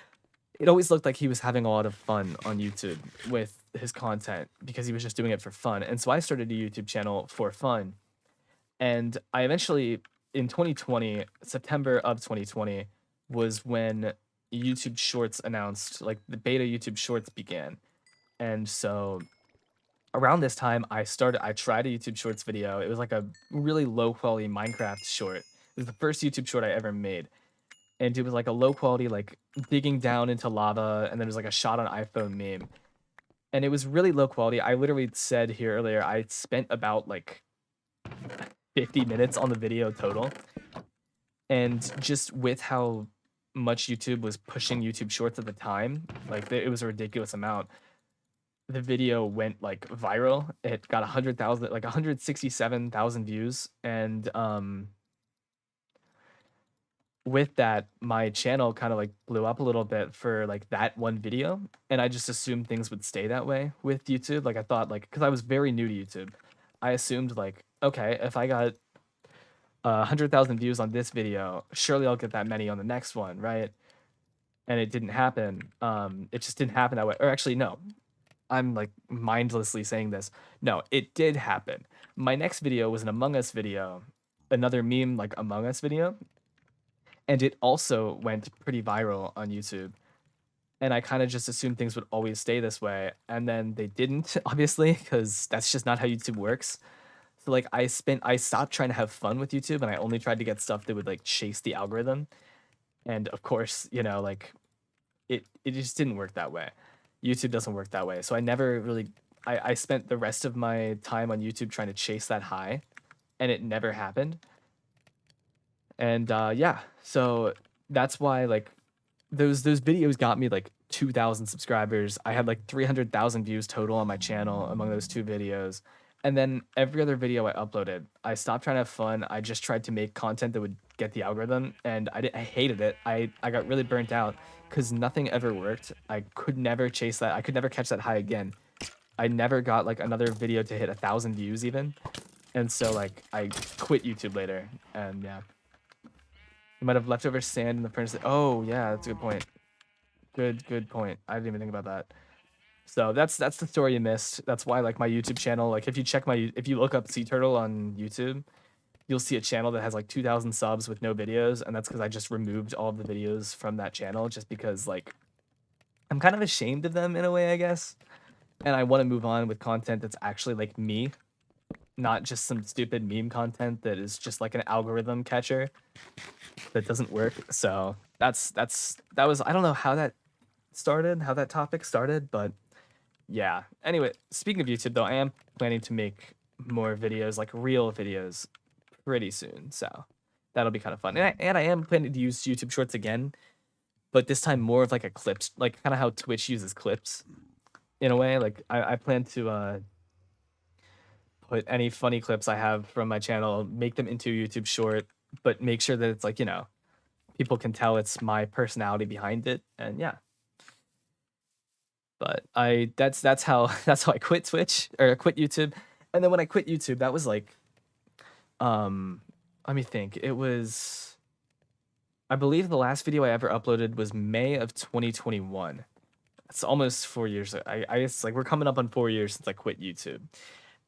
It always looked like he was having a lot of fun on YouTube with his content because he was just doing it for fun. And so I started a YouTube channel for fun. And I eventually, in 2020, September of 2020, was when YouTube Shorts announced, like the beta YouTube Shorts began. And so around this time, I tried a YouTube Shorts video. It was like a really low quality Minecraft short. It was the first YouTube short I ever made. And it was like a low quality, like digging down into lava. And then it was like a shot on iPhone meme. And it was really low quality. I literally said here earlier, I spent about like 50 minutes on the video total. And just with how much YouTube was pushing YouTube Shorts at the time, like it was a ridiculous amount. The video went like viral. It got 100,000, like 167,000 views, and with that, my channel kind of like blew up a little bit for like that one video, and I just assumed things would stay that way with YouTube. Like I thought, like because I was very new to YouTube, I assumed like okay, if I got 100,000 views on this video, surely I'll get that many on the next one, right? And it didn't happen. It just didn't happen that way. Or actually, no, I'm like mindlessly saying this. No, it did happen. My next video was an Among Us video, another meme like Among Us video, and it also went pretty viral on YouTube. And I kind of just assumed things would always stay this way, and then they didn't, obviously, because that's just not how YouTube works. So like I stopped trying to have fun with YouTube and I only tried to get stuff that would like chase the algorithm. And of course, like it just didn't work that way. YouTube doesn't work that way. So I never really I spent the rest of my time on YouTube trying to chase that high and it never happened. And yeah, so that's why like those videos got me like 2,000 subscribers. I had like 300,000 views total on my channel among those two videos. And then every other video I uploaded, I stopped trying to have fun. I just tried to make content that would get the algorithm, and I hated it. I got really burnt out because nothing ever worked. I could never chase that. I could never catch that high again. I never got like another video to hit 1,000 views even. And so like I quit YouTube later, and yeah. You might have leftover sand in the furnace. Oh yeah, that's a good point. Good point. I didn't even think about that. So that's the story you missed. That's why like my YouTube channel, like if you look up Sea Turtle on YouTube, you'll see a channel that has like 2,000 subs with no videos, and that's because I just removed all of the videos from that channel just because like I'm kind of ashamed of them in a way, I guess. And I want to move on with content that's actually like me, not just some stupid meme content that is just like an algorithm catcher that doesn't work. So that was I don't know how that started, how that topic started, but yeah. Anyway, speaking of YouTube though, I am planning to make more videos, like real videos, pretty soon. So that'll be kind of fun. And I am planning to use YouTube Shorts again, but this time more of like a clips, like kind of how Twitch uses clips in a way. Like I plan to put any funny clips I have from my channel, make them into a YouTube short, but make sure that it's like, people can tell it's my personality behind it. And yeah. But that's how that's how I quit Twitch or quit YouTube. And then when I quit YouTube, that was like let me think. It was I believe the last video I ever uploaded was May of 2021. It's almost 4 years. I it's like we're coming up on 4 years since I quit YouTube.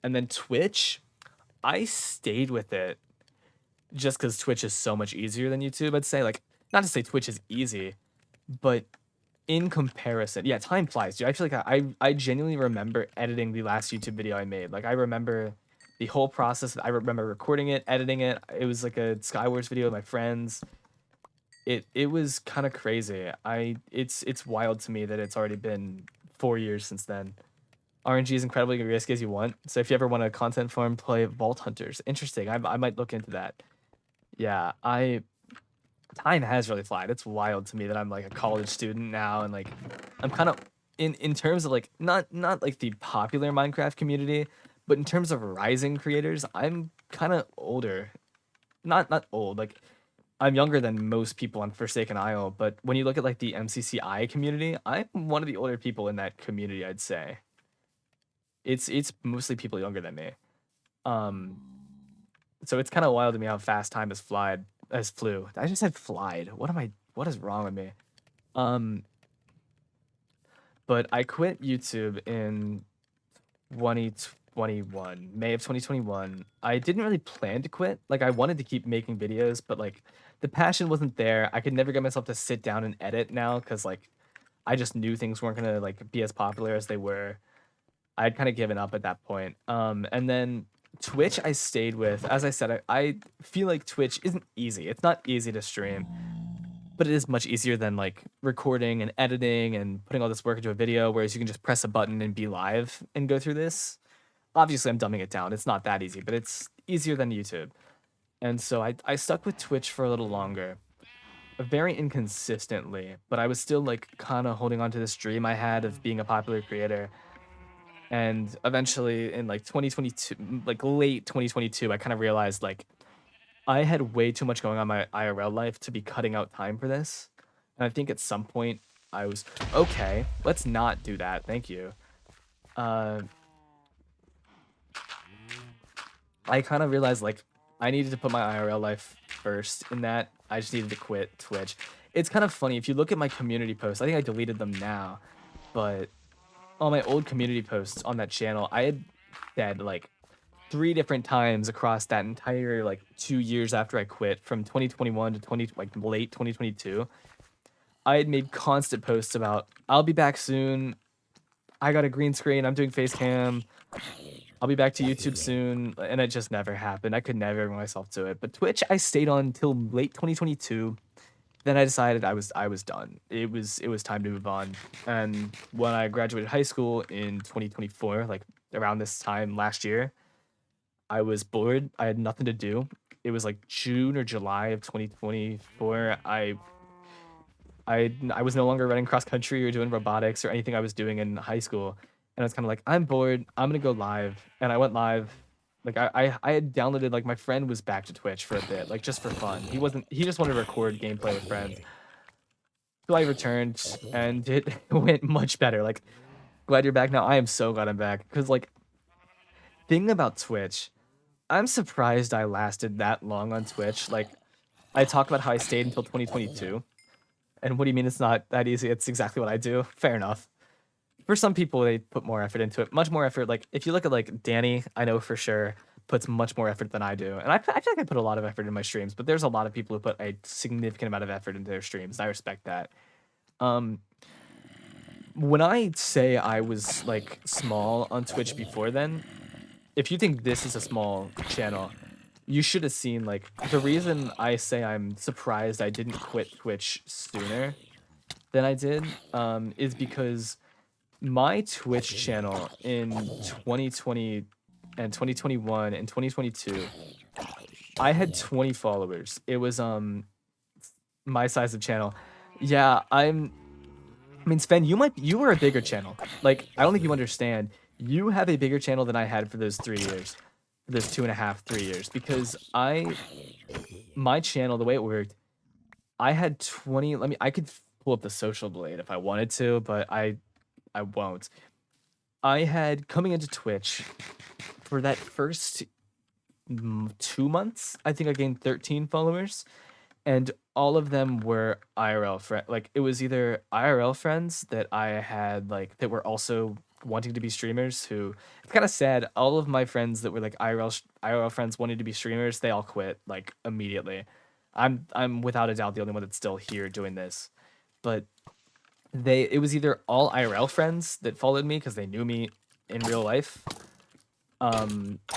And then Twitch, I stayed with it just because Twitch is so much easier than YouTube, I'd say. Like, not to say Twitch is easy, but in comparison, yeah, time flies, dude. I feel like I genuinely remember editing the last YouTube video I made. Like, I remember the whole process. I remember recording it, editing it. It was like a Skywars video with my friends. It was kind of crazy. It's wild to me that it's already been 4 years since then. RNG is incredibly risky as you want. So if you ever want a content farm, play Vault Hunters. Interesting. I might look into that. Yeah, time has really flied. It's wild to me that I'm like a college student now, and like I'm kind of in terms of like not like the popular Minecraft community, but in terms of rising creators, I'm kind of older. Not old, like I'm younger than most people on Forsaken Isle, but when you look at like the MCCI community, I'm one of the older people in that community, I'd say. It's mostly people younger than me. Um, so it's kind of wild to me how fast time has flew. I just said flied. What is wrong with me? Um, but I quit YouTube in 2021, May of 2021. I didn't really plan to quit. Like I wanted to keep making videos, but like the passion wasn't there. I could never get myself to sit down and edit now because like I just knew things weren't gonna like be as popular as they were. I'd kind of given up at that point. And then Twitch I stayed with. As I said, I feel like Twitch isn't easy. It's not easy to stream, but it is much easier than like recording and editing and putting all this work into a video, whereas you can just press a button and be live and go through this. Obviously, I'm dumbing it down. It's not that easy, but it's easier than YouTube. And so I stuck with Twitch for a little longer, very inconsistently, but I was still like kind of holding on to this dream I had of being a popular creator. And eventually in like 2022, like late 2022, I kind of realized like I had way too much going on in my IRL life to be cutting out time for this. And I think at some point I was okay, let's not do that. Thank you. Uh, I kind of realized like I needed to put my IRL life first in that. I just needed to quit Twitch. It's kind of funny if you look at my community posts. I think I deleted them now, but all my old community posts on that channel, I had said like 3 different times across that entire like 2 years after I quit from 2021 to 20 like late 2022. I had made constant posts about I'll be back soon. I got a green screen. I'm doing face cam. I'll be back to YouTube soon, and it just never happened. I could never bring myself to it. But Twitch, I stayed on until late 2022. Then I decided I was done. It was time to move on. And when I graduated high school in 2024, like around this time last year, I was bored. I had nothing to do. It was like June or July of 2024. I was no longer running cross country or doing robotics or anything I was doing in high school. And I was kind of like, I'm bored. I'm gonna go live. And I went live. Like I had downloaded like my friend was back to Twitch for a bit, like just for fun. He just wanted to record gameplay with friends. So I returned and it went much better. Like glad you're back now. I am so glad I'm back. Cause like thing about Twitch, I'm surprised I lasted that long on Twitch. Like I talk about how I stayed until 2022. And what do you mean it's not that easy? It's exactly what I do. Fair enough. For some people, they put more effort into it, much more effort. Like if you look at like Danny, I know for sure puts much more effort than I do, and I feel like I put a lot of effort in my streams. But there's a lot of people who put a significant amount of effort into their streams, and I respect that. Um, when I say I was like small on Twitch before then, if you think this is a small channel, you should have seen like the reason I say I'm surprised I didn't quit Twitch sooner than I did is because my Twitch channel in 2020 and 2021 and 2022, I had 20 followers. It was my size of channel. Yeah, I mean, Sven, you were a bigger channel. Like, I don't think you understand. You have a bigger channel than I had for those 3 years, for those 2.5, 3 years, because my channel, the way it worked, I had 20. I could pull up the social blade if I wanted to, but I won't. I had coming into Twitch for that first 2 months. I think I gained 13 followers, and all of them were IRL friend. Like it was either IRL friends that I had like that were also wanting to be streamers. Who it's kind of sad. All of my friends that were like IRL friends wanting to be streamers, they all quit like immediately. I'm without a doubt the only one that's still here doing this, but it was either all IRL friends that followed me because they knew me in real life,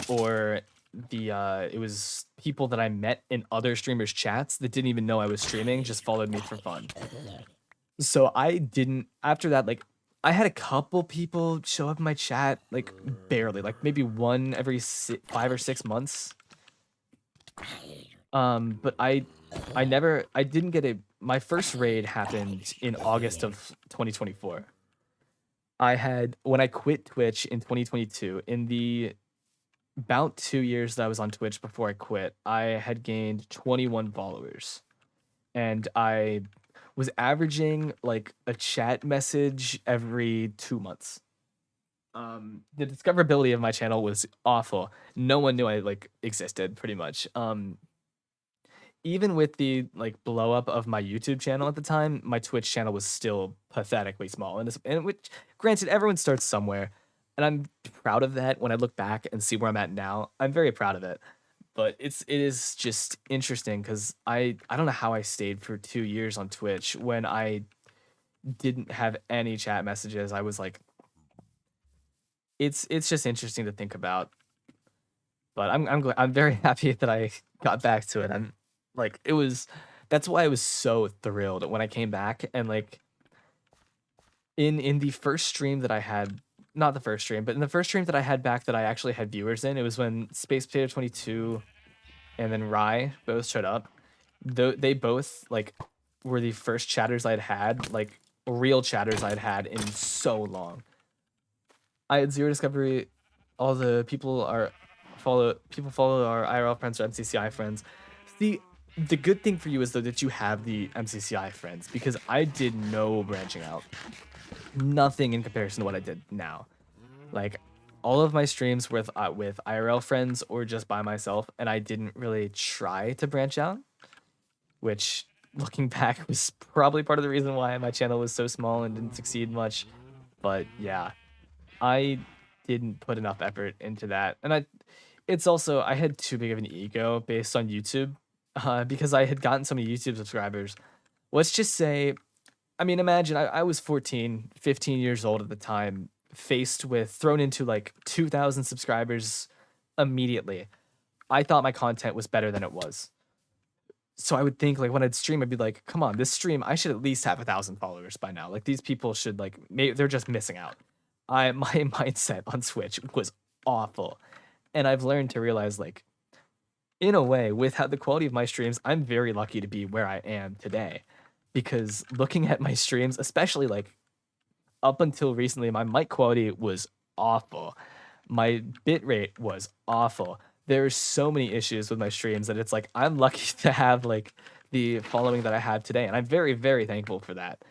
or it was people that I met in other streamers' chats that didn't even know I was streaming, just followed me for fun. So I didn't after that, like I had a couple people show up in my chat, like barely, like maybe one every 5 or 6 months. But I didn't get my first raid happened in August of 2024. When I quit Twitch in 2022, in the about 2 years that I was on Twitch before I quit, I had gained 21 followers. And I was averaging like a chat message every 2 months. The discoverability of my channel was awful. No one knew I like existed pretty much. Even with the like blow up of my YouTube channel at the time, my Twitch channel was still pathetically small. And which, granted, everyone starts somewhere, and I'm proud of that. When I look back and see where I'm at now, I'm very proud of it. But it is just interesting because I don't know how I stayed for 2 years on Twitch when I didn't have any chat messages. I was like, it's just interesting to think about. But I'm very happy that I got back to it. I'm like that's why I was so thrilled when I came back. And like in the first stream that I had, not the first stream, but in the first stream that I had back that I actually had viewers in, it was when Space Potato 22 and then Rye both showed up. They both like were the first chatters I'd had, like real chatters I'd had in so long. I had zero discovery. All the people follow our IRL friends or MCCI friends. The good thing for you is though that you have the MCCI friends, because I did no branching out, nothing in comparison to what I did now. Like all of my streams with IRL friends or just by myself, and I didn't really try to branch out, which looking back was probably part of the reason why my channel was so small and didn't succeed much. But yeah, I didn't put enough effort into that. And it's also, I had too big of an ego based on YouTube, because I had gotten so many YouTube subscribers. Let's just say, I mean, imagine I was 14, 15 years old at the time, thrown into like 2,000 subscribers immediately. I thought my content was better than it was. So I would think like when I'd stream, I'd be like, come on, this stream, I should at least have 1,000 followers by now. Like these people should like, maybe they're just missing out. My mindset on Twitch was awful. And I've learned to realize like, in a way, with how the quality of my streams, I'm very lucky to be where I am today. Because looking at my streams, especially like up until recently, my mic quality was awful. My bit rate was awful. There's so many issues with my streams that it's like I'm lucky to have like the following that I have today, and I'm very, very thankful for that.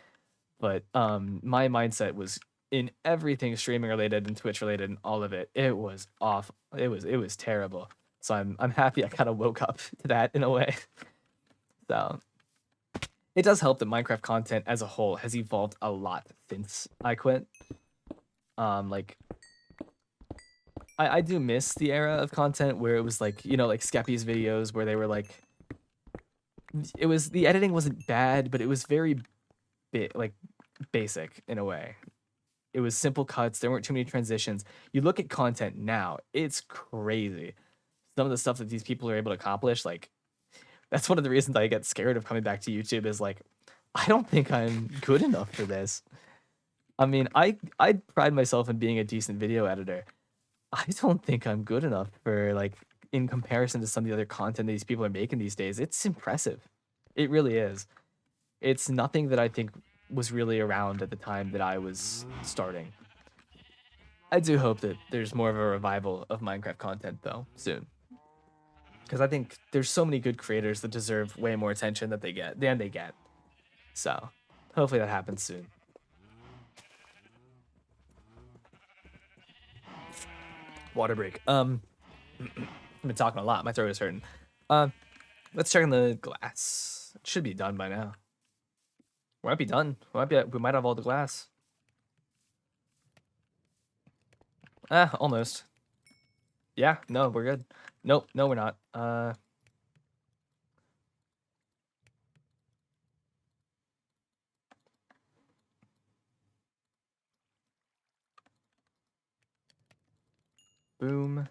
But my mindset was in everything streaming related and Twitch related and all of it. It was off. It was terrible. So I'm happy I kind of woke up to that in a way. So it does help that Minecraft content as a whole has evolved a lot since I quit. Like I do miss the era of content where it was like, you know, like Skeppy's videos where they were like, the editing wasn't bad, but it was very like basic in a way. It was simple cuts. There weren't too many transitions. You look at content now, it's crazy. Some of the stuff that these people are able to accomplish, like that's one of the reasons I get scared of coming back to YouTube is like, I don't think I'm good enough for this. I mean, I pride myself in being a decent video editor. I don't think I'm good enough for like in comparison to some of the other content these people are making these days. It's impressive. It really is. It's nothing that I think was really around at the time that I was starting. I do hope that there's more of a revival of Minecraft content though soon. Because I think there's so many good creators that deserve way more attention than they get. So hopefully that happens soon. Water break. I've been talking a lot. My throat is hurting. Let's check on the glass. It should be done by now. We might be done. We might have all the glass. Almost. Yeah, no, we're good. Nope, no, we're not. Boom.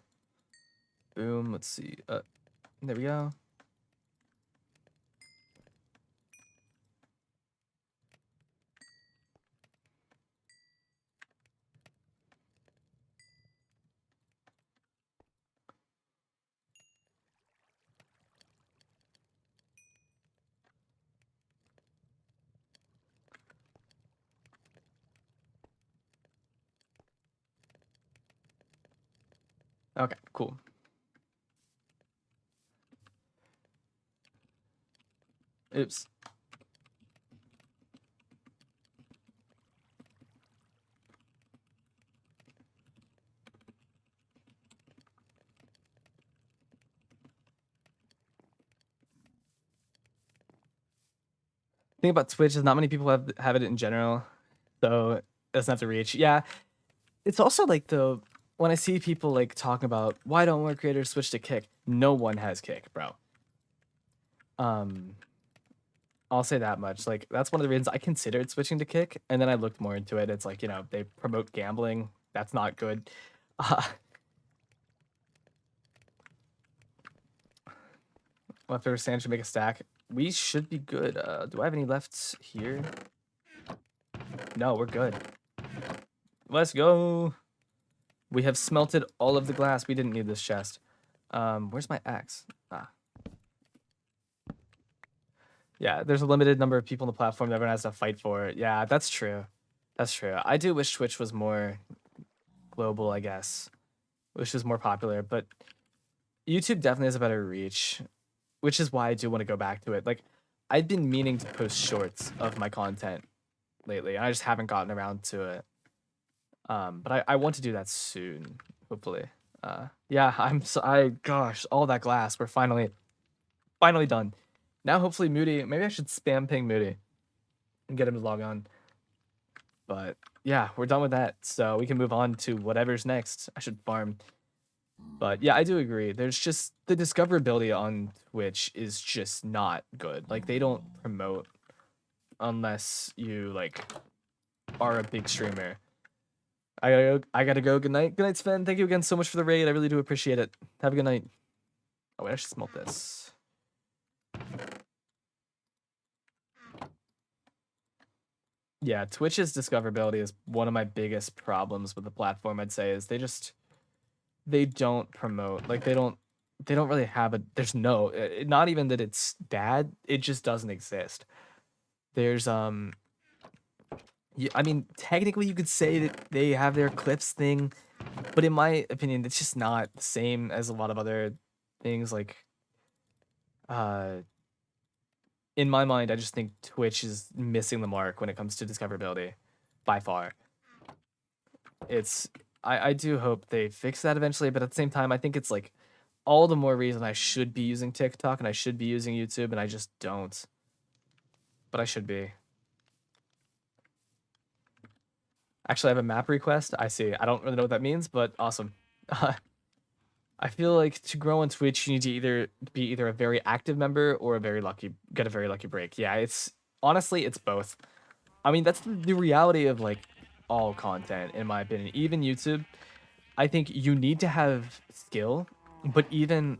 Boom. Let's see. There we go. Okay, cool. Oops. Thing about Twitch is not many people have it in general, so it doesn't have to reach. Yeah, it's also like the when I see people like talking about why don't more creators switch to Kick, no one has Kick, bro. Um, I'll say that much. Like that's one of the reasons I considered switching to Kick, and then I looked more into it. It's like they promote gambling. That's not good. Uh, Leftover sand should make a stack. We should be good. Do I have any left here? No, we're good. Let's go. We have smelted all of the glass. We didn't need this chest. Where's my axe? Ah. Yeah, there's a limited number of people on the platform that everyone has to fight for. Yeah, that's true. That's true. I do wish Twitch was more global, I guess. Wish was more popular, but YouTube definitely has a better reach, which is why I do want to go back to it. Like, I've been meaning to post shorts of my content lately, and I just haven't gotten around to it. But I want to do that soon, hopefully. Yeah, gosh, all that glass. We're finally done. Now, hopefully, Moody. Maybe I should spam ping Moody and get him to log on. But yeah, we're done with that, so we can move on to whatever's next. I should farm. But yeah, I do agree. There's just the discoverability on Twitch is just not good. Like they don't promote unless you like are a big streamer. I gotta go. Good night. Good night, Sven. Thank you again so much for the raid. I really do appreciate it. Have a good night. Oh wait, I should smelt this. Yeah, Twitch's discoverability is one of my biggest problems with the platform, I'd say, is they don't promote. Like they don't really have a there's no not even that it's bad, it just doesn't exist. There's I mean, technically you could say that they have their clips thing, but in my opinion, it's just not the same as a lot of other things. Like, uh, in my mind, I just think Twitch is missing the mark when it comes to discoverability, by far. It's I do hope they fix that eventually, but at the same time, I think it's like all the more reason I should be using TikTok and I should be using YouTube, and I just don't. But I should be. Actually, I have a map request. I see. I don't really know what that means, but awesome. I feel like to grow on Twitch, you need to either be a very active member or get a very lucky break. Yeah, it's honestly it's both. I mean, that's the reality of like all content, in my opinion. Even YouTube, I think you need to have skill, but even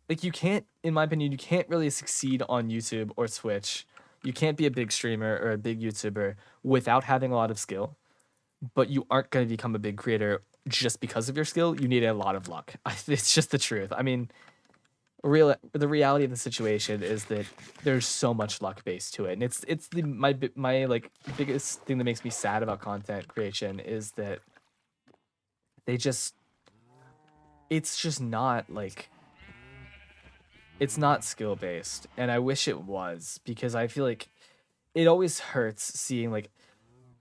like you can't, in my opinion, you can't really succeed on YouTube or Twitch. You can't be a big streamer or a big YouTuber without having a lot of skill, but you aren't going to become a big creator just because of your skill. You need a lot of luck. It's just the truth. I mean, the reality of the situation is that there's so much luck based to it, and it's my like biggest thing that makes me sad about content creation is that they just it's just not like it's not skill based, and I wish it was, because I feel like it always hurts seeing like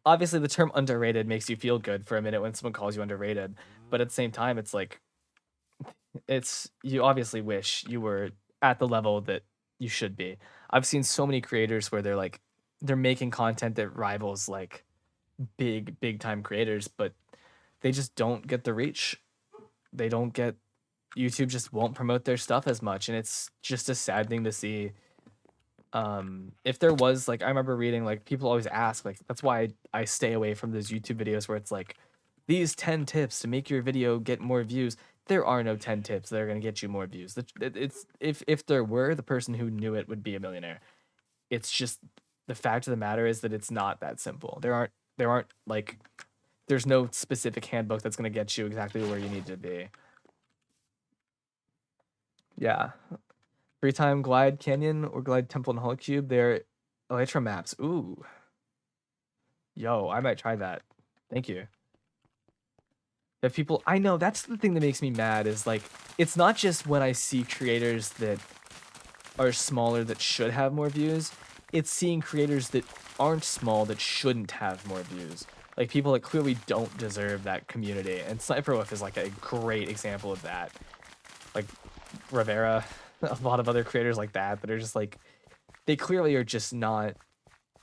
obviously the term underrated makes you feel good for a minute when someone calls you underrated, but at the same time it's like you obviously wish you were at the level that you should be. I've seen so many creators where they're making content that rivals like big time creators, but they just don't get the reach. They don't get YouTube just won't promote their stuff as much, and it's just a sad thing to see. If there was like I remember reading like people always ask like that's why I stay away from those YouTube videos where it's like these 10 tips to make your video get more views. There are no 10 tips that are going to get you more views. It's if there were, the person who knew it would be a millionaire. It's just the fact of the matter is that it's not that simple. There aren't like there's no specific handbook that's going to get you exactly where you need to be. Yeah. Free time glide canyon or glide temple and hollow cube. They're elytra maps. Ooh. Yo, I might try that. Thank you. That people, I know that's the thing that makes me mad is like, it's not just when I see creators that are smaller that should have more views. It's seeing creators that aren't small that shouldn't have more views. Like people that clearly don't deserve that community. And Sniper Wolf is like a great example of that. Like Rivera, a lot of other creators like that that are just like, they clearly are just not,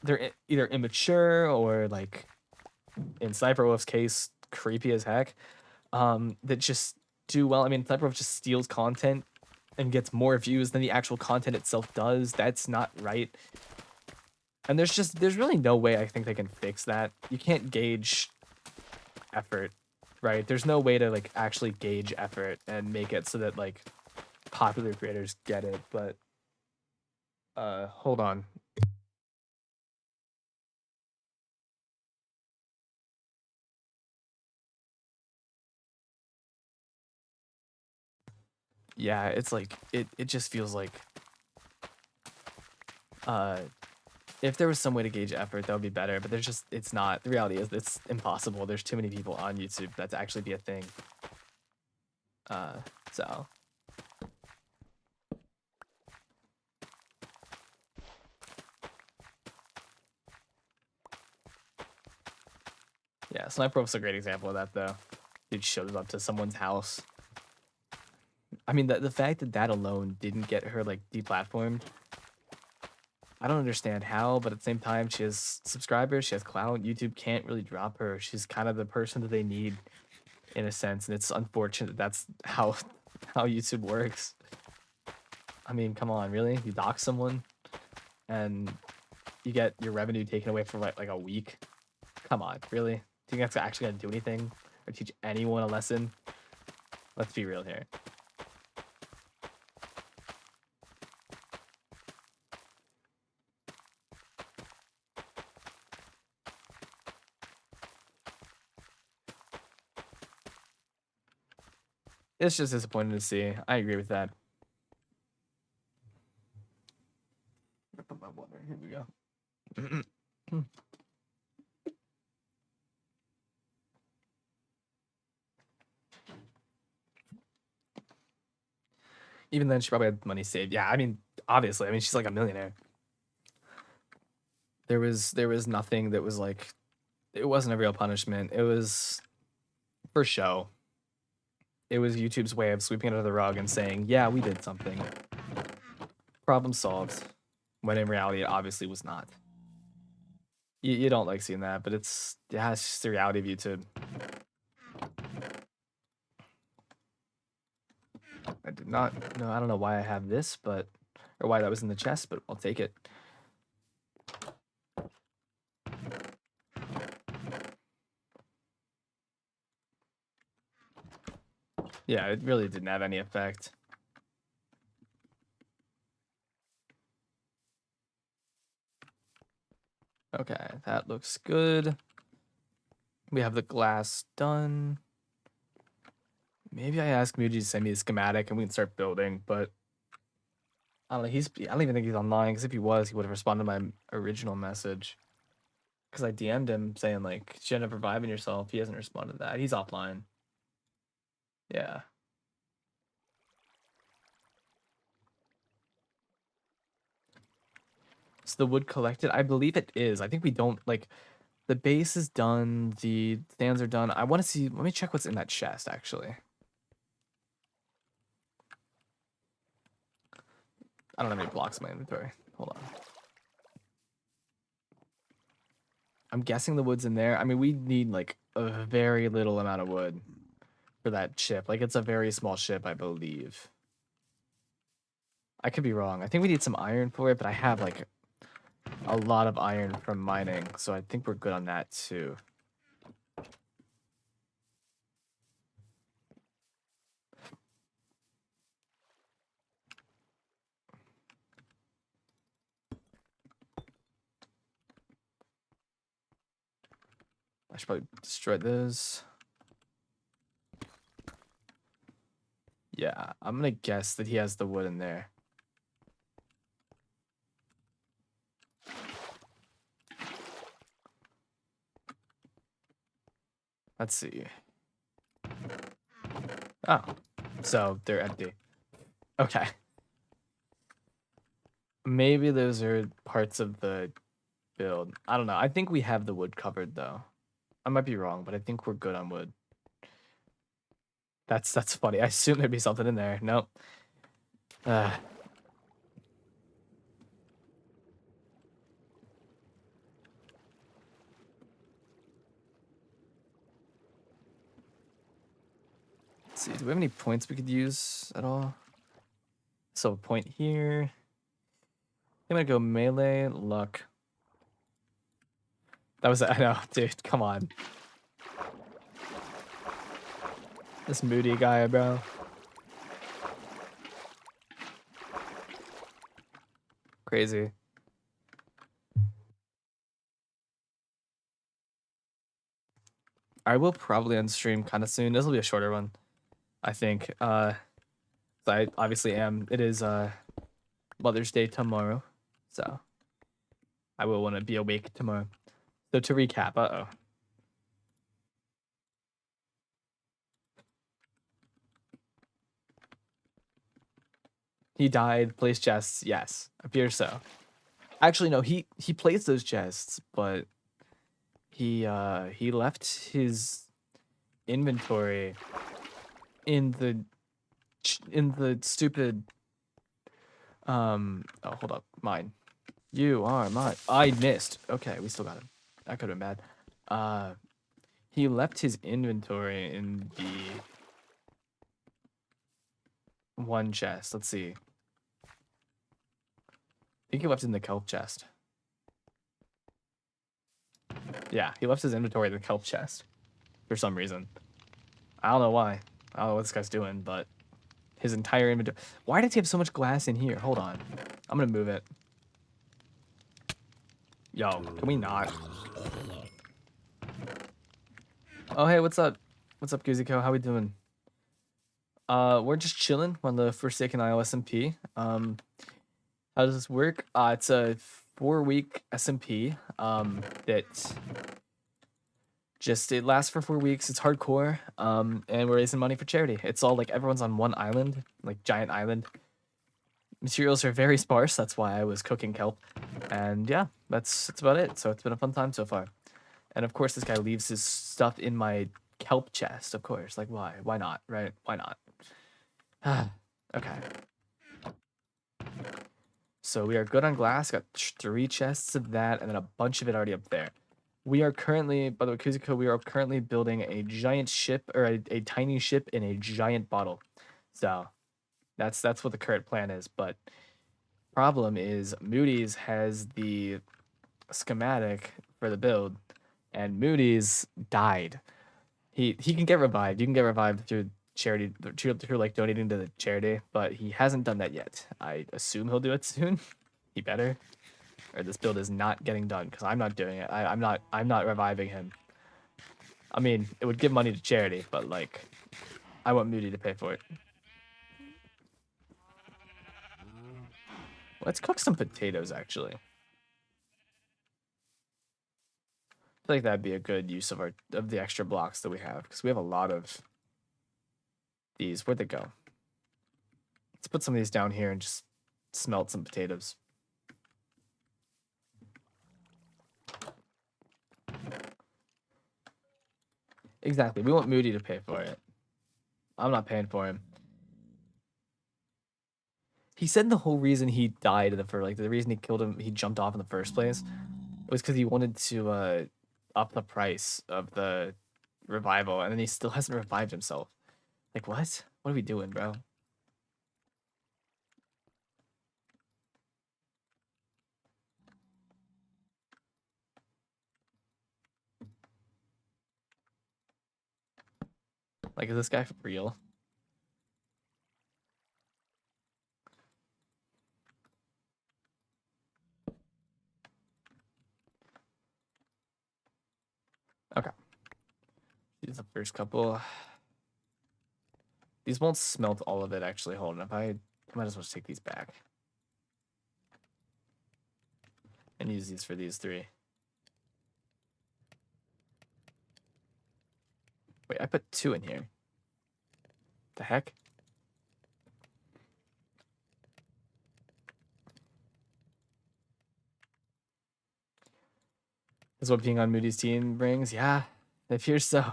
they're either immature or like in Sniper Wolf's case, creepy as heck. That just do well. I mean, Sniper Wolf just steals content and gets more views than the actual content itself does. That's not right. And there's really no way I think they can fix that. You can't gauge effort, right? There's no way to like actually gauge effort and make it so that like popular creators get it. But hold on. Yeah, it's like it just feels like uh if there was some way to gauge effort, that would be better, but there's just it's not. The reality is it's impossible. There's too many people on YouTube that to actually be a thing. So yeah, Sniper Wolf's a great example of that though. Dude shows up to someone's house. I mean, the fact that that alone didn't get her like deplatformed, I don't understand how, but at the same time, she has subscribers, she has clout. YouTube can't really drop her. She's kind of the person that they need in a sense, and it's unfortunate that that's how how YouTube works. I mean, come on, really? You dox someone and you get your revenue taken away for like a week? Come on, really? Do you think that's actually gonna do anything or teach anyone a lesson? Let's be real here. It's just disappointing to see. I agree with that. Put my water. Here we go. Even then, she probably had money saved. Yeah, I mean, obviously, I mean, she's like a millionaire. There was nothing that was like, it wasn't a real punishment. It was for show. It was YouTube's way of sweeping it under the rug and saying, yeah, we did something. Problem solved. When in reality, it obviously was not. You don't like seeing that, but yeah, it's just the reality of YouTube. I did not know. I don't know why I have this, but or why that was in the chest, but I'll take it. Yeah, it really didn't have any effect. Okay, that looks good. We have the glass done. Maybe I ask Muji to send me a schematic and we can start building, but I don't know. I don't even think he's online, because if he was, he would have responded to my original message. Because I DM'd him saying, like, you end up reviving yourself. He hasn't responded to that. He's offline. Yeah. Is the wood collected? I believe it is. I think we don't, like, the base is done. The stands are done. I want to see, let me check what's in that chest, actually. I don't have any blocks in my inventory. Hold on. I'm guessing the wood's in there. I mean, we need, like, a very little amount of wood for that ship. Like, it's a very small ship, I believe. I could be wrong. I think we need some iron for it, but I have, like, a lot of iron from mining, so I think we're good on that, too. I should probably destroy those. Yeah, I'm gonna guess that he has the wood in there. Let's see. Oh, so they're empty. Okay. Maybe those are parts of the build. I don't know. I think we have the wood covered though. I might be wrong, but I think we're good on wood. That's funny. I assume there'd be something in there. Nope. Uh, let's see. Do we have any points we could use at all? So a point here. I'm gonna go melee, luck. That was, I know, dude, come on. This moody guy, bro. Crazy. I will probably end stream kind of soon. This will be a shorter one, I think. I obviously am. It is Mother's Day tomorrow, so I will want to be awake tomorrow. So to recap, uh-oh. He died, placed chests, yes. Appears so. Actually, no, he placed those chests, but he left his inventory in the stupid oh, hold up, mine. You are mine. I missed. Okay, we still got him. That could have been bad. He left his inventory in the one chest. Let's see. I think he left it in the kelp chest. Yeah, he left his inventory in the kelp chest for some reason. I don't know why. I don't know what this guy's doing, but his entire inventory. Why does he have so much glass in here? Hold on. I'm gonna move it. Yo, can we not? Oh, hey, what's up? What's up, Guziko? How we doing? We're just chilling on the Forsaken Isle SMP. How does this work? It's a 4-week SMP. That just it lasts for 4 weeks. It's hardcore. And we're raising money for charity. It's all like everyone's on one island, like giant island. Materials are very sparse. That's why I was cooking kelp. And yeah, that's about it. So it's been a fun time so far. And of course, this guy leaves his stuff in my kelp chest. Of course, like why? Why not? Right? Why not? Okay. So we are good on glass. Got 3 chests of that, and then a bunch of it already up there. We are currently, by the way, Kuziko, we are currently building a giant ship, or a tiny ship in a giant bottle. So that's what the current plan is. But problem is Moody's has the schematic for the build, and Moody's died. He can get revived. You can get revived through charity, through like donating to the charity, but he hasn't done that yet. I assume he'll do it soon. He better, or this build is not getting done because I'm not doing it. I'm not reviving him. I mean, it would give money to charity, but like, I want Moody to pay for it. Let's cook some potatoes, actually. I feel like that'd be a good use of the extra blocks that we have because we have a lot of these. Where'd they go? Let's put some of these down here and just smelt some potatoes. Exactly. We want Moody to pay for it. I'm not paying for him. He said the whole reason he died the reason he killed him, he jumped off in the first place, was because he wanted to up the price of the revival, and then he still hasn't revived himself. Like what? What are we doing, bro? Like, is this guy for real? Okay. These are the first couple. These won't smelt all of it, actually. Hold on. I might as well just take these back. And use these for these 3. Wait, I put 2 in here. The heck? Is what being on Moody's team brings? Yeah, it appears so.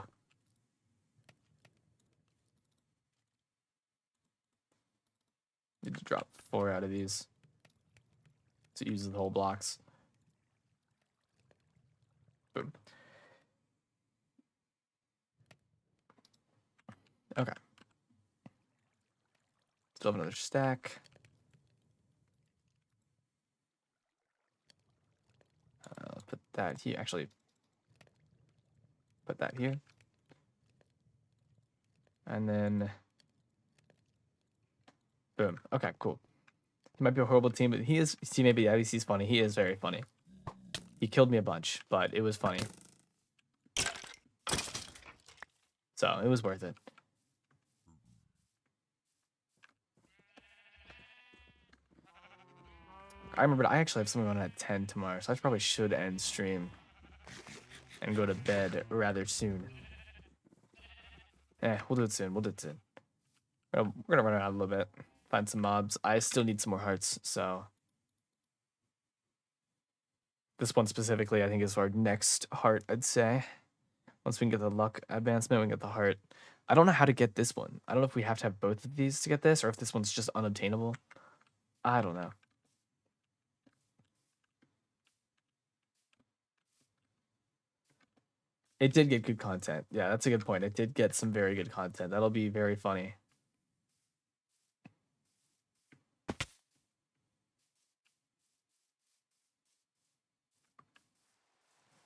Need to drop 4 out of these to use the whole blocks. Boom. Okay. Still have another stack. Put that here. Actually, put that here. And then, boom. Okay, cool. He might be a horrible team, but he is. See, maybe at least he's funny. He is very funny. He killed me a bunch, but it was funny. So it was worth it. I remembered I actually have something on at 10 tomorrow, so I probably should end stream and go to bed rather soon. We'll do it soon. We'll do it soon. We're gonna run around a little bit, find some mobs. I still need some more hearts, so this one specifically, I think, is our next heart. I'd say once we can get the luck advancement, we can get the heart. I don't know how to get this one. I don't know if we have to have both of these to get this, or if this one's just unobtainable. I don't know. It did get good content. Yeah, that's a good point. It did get some very good content. That'll be very funny.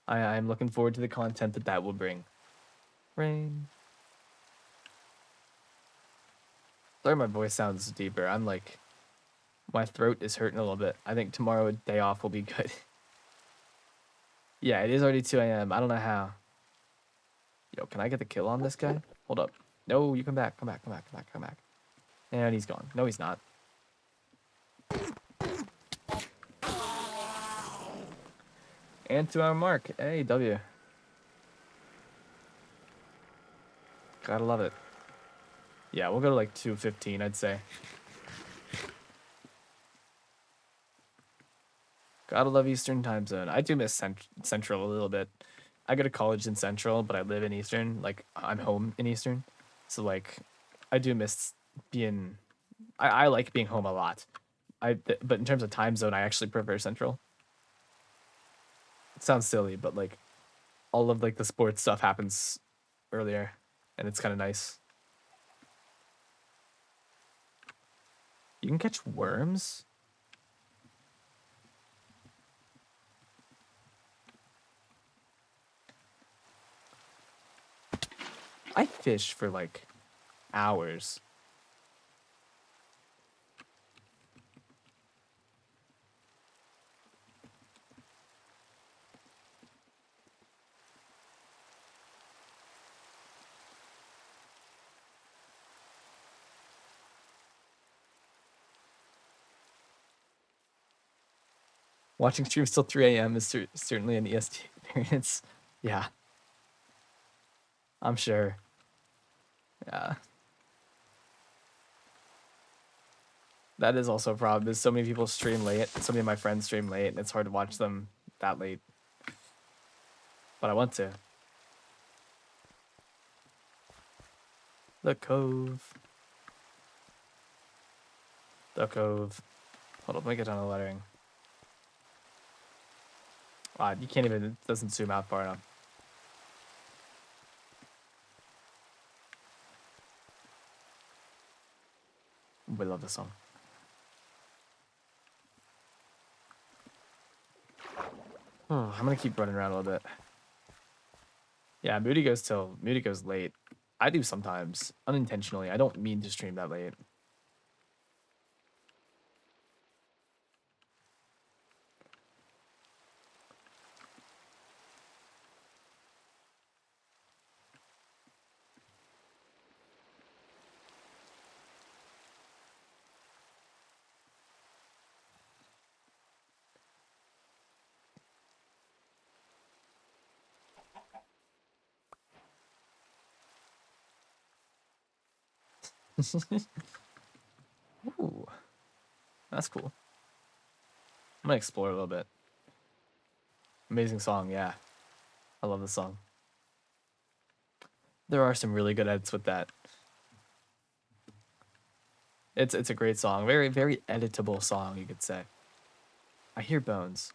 I'm looking forward to the content that will bring. Rain. Sorry, my voice sounds deeper. I'm like, my throat is hurting a little bit. I think tomorrow, day off, will be good. Yeah, it is already 2 a.m. I don't know how. Yo, can I get the kill on this guy? Hold up. No, you come back. Come back. Come back. Come back. Come back. And he's gone. No, he's not. And to our mark. Hey, W. Gotta love it. Yeah, we'll go to like 2:15, I'd say. Gotta love Eastern time zone. I do miss Central a little bit. I go to college in Central, but I live in Eastern. Like, I'm home in Eastern. So, like, I do miss being... I like being home a lot. But in terms of time zone, I actually prefer Central. It sounds silly, but, like, all of, like, the sports stuff happens earlier. And it's kind of nice. You can catch worms? I fish for like hours. Watching streams till 3 a.m. is certainly an EST experience. Yeah. I'm sure. Yeah. That is also a problem, is so many people stream late. So many of my friends stream late, and it's hard to watch them that late. But I want to. The Cove. The Cove. Hold on, let me get down the lettering. Wow, you can't even, it doesn't zoom out far enough. We love this song. Oh, I'm gonna keep running around a little bit. Yeah, Moody goes late. I do sometimes, unintentionally. I don't mean to stream that late. Ooh, that's cool. I'm gonna explore a little bit. Amazing song, yeah. I love the song. There are some really good edits with that. It's a great song. Very, very editable song, you could say. I hear bones.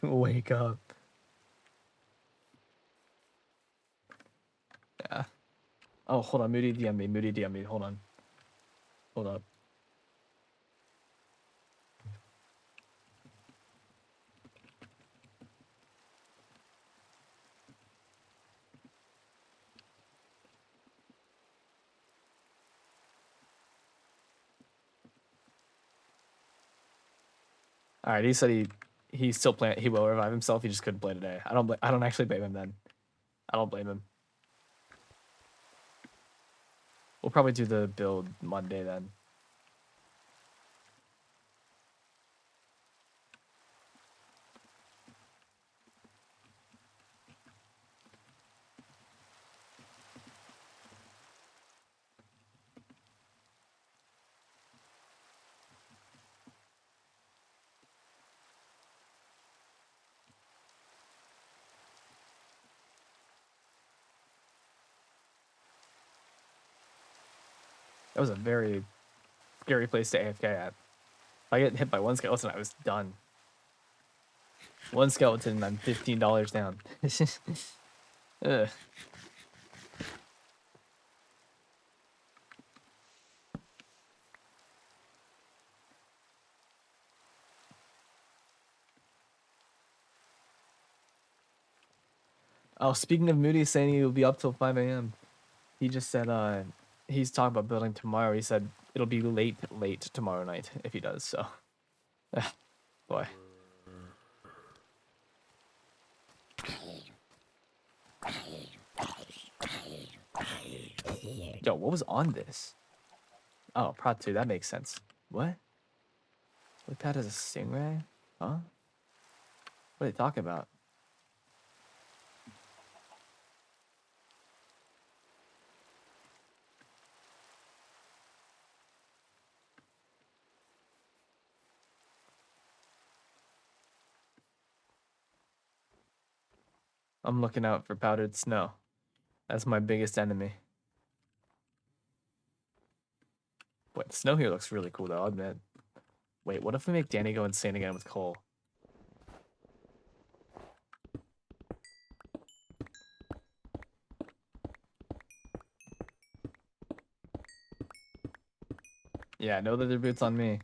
Wake up. Yeah. Oh, hold on. Moody DM me. Moody DM me. Hold on. Hold up. All right. He said he's still playing. He will revive himself. He just couldn't play today. I don't actually blame him then. I don't blame him. We'll probably do the build Monday then. That was a very scary place to AFK at. If I get hit by one skeleton, I was done. One skeleton, I'm $15 down. Ugh. Oh, speaking of Moody saying he'll be up till 5 a.m. He just said he's talking about building tomorrow. He said it'll be late tomorrow night if he does, so boy. Yo, what was on this? Oh, Prot 2, that makes sense. What? Look that as a stingray? Huh? What are they talking about? I'm looking out for powdered snow. That's my biggest enemy. Wait, the snow here looks really cool though, I'll admit. Wait, what if we make Danny go insane again with coal? Yeah, no leather boots on me.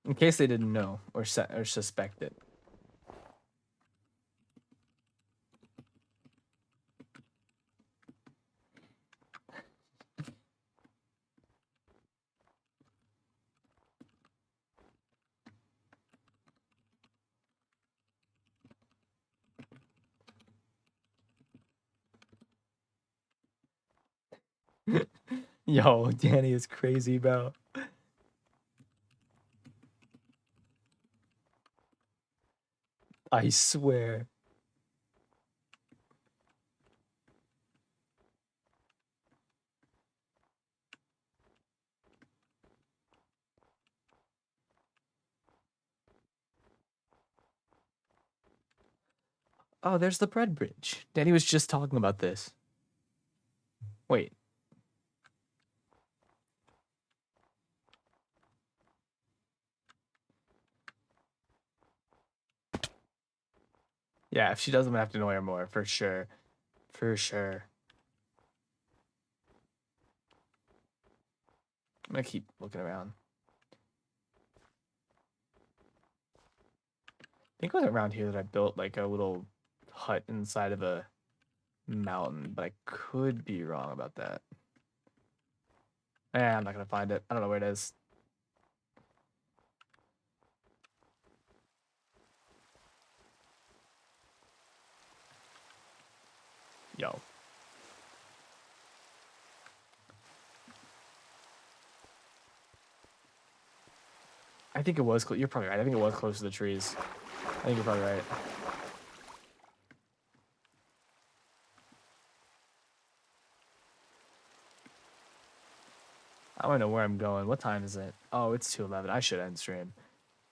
In case they didn't know or suspect it. Yo, Danny is crazy, bro. I swear. Oh, there's the bread bridge. Danny was just talking about this. Wait. Yeah, if she does, I'm gonna have to annoy her more, for sure. For sure. I'm gonna keep looking around. I think it was around here that I built like a little hut inside of a mountain, but I could be wrong about that. I'm not gonna find it. I don't know where it is. Yo. I think it was. You're probably right. I think it was close to the trees. I think you're probably right. I don't know where I'm going. What time is it? Oh, it's 2:11. I should end stream.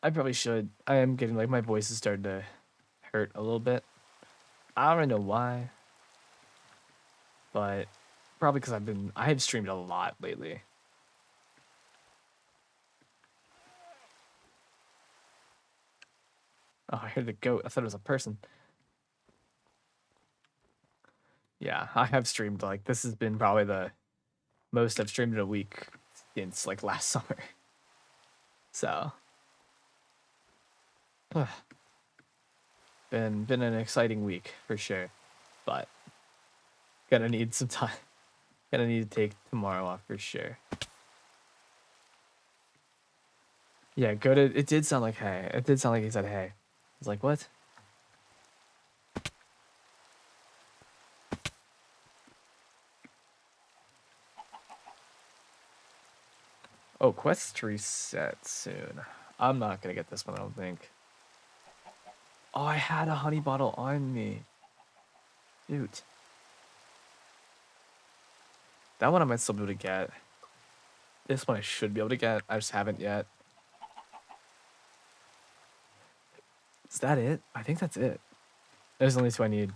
I probably should. I am getting like my voice is starting to hurt a little bit. I don't really know why, but probably because I have streamed a lot lately. Oh, I heard the goat. I thought it was a person. Yeah, I have streamed like this has been probably the most I've streamed in a week since like last summer. So, been an exciting week for sure, but gonna need some time. Gonna need to take tomorrow off for sure. Yeah, go to. It did sound like hey. It did sound like he said hey. I was like, what? Oh, quest reset soon. I'm not gonna get this one, I don't think. Oh, I had a honey bottle on me. Shoot. That one I might still be able to get. This one I should be able to get. I just haven't yet. Is that it? I think that's it. There's only two I need.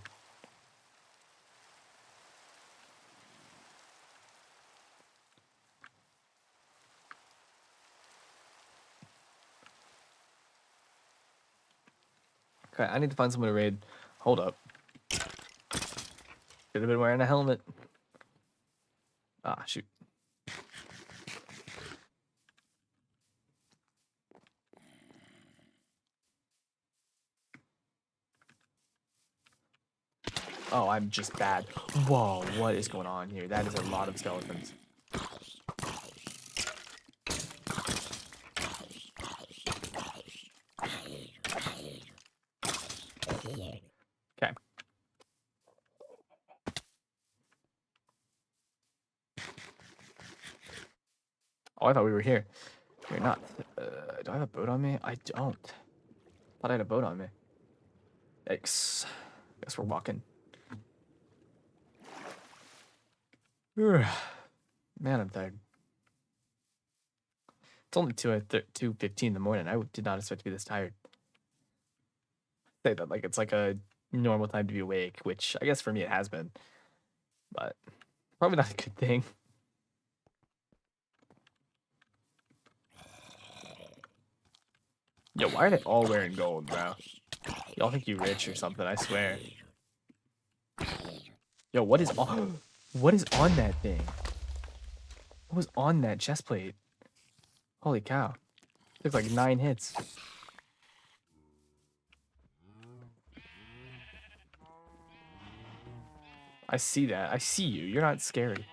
Okay, I need to find someone to raid. Hold up. Should have been wearing a helmet. Ah, shoot. Oh, I'm just bad. Whoa, what is going on here? That is a lot of skeletons. Okay. Oh, I thought we were here. We're not. Do I have a boat on me? I don't. Thought I had a boat on me. Yikes. Guess we're walking. Man, I'm tired. It's only 2:15 in the morning. I did not expect to be this tired. Say that like it's like a normal time to be awake, which I guess for me it has been. But probably not a good thing. Yo, why are they all wearing gold, bro? Y'all think you rich or something, I swear. Yo, what is on what is on that thing? What was on that chest plate? Holy cow. Took like 9 hits. I see that. I see you. You're not scary.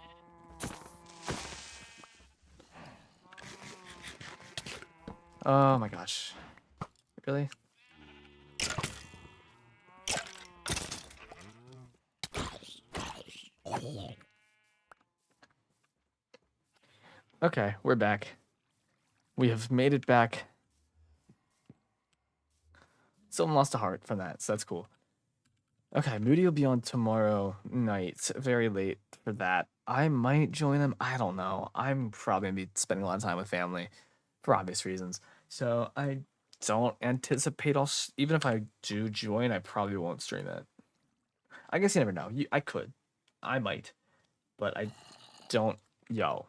Oh my gosh. Really? Okay, we're back. We have made it back. Someone lost a heart from that, so that's cool. Okay, Moody will be on tomorrow night, very late for that. I might join him. I don't know. I'm probably gonna be spending a lot of time with family for obvious reasons. So I don't anticipate even if I do join, I probably won't stream it. I guess you never know. I could. I might. But I don't. Yo,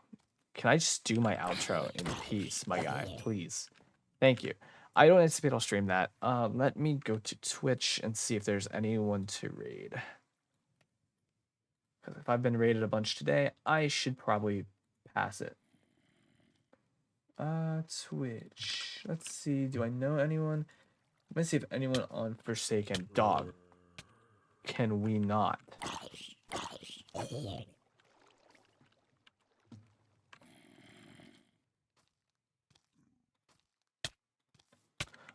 can I just do my outro in peace, my guy? Please. Thank you. I don't anticipate I'll stream that. Let me go to Twitch and see if there's anyone to raid. Because if I've been raided a bunch today, I should probably pass it. Twitch. Let's see. Do I know anyone? Let me see if anyone on Forsaken. Dog. Can we not?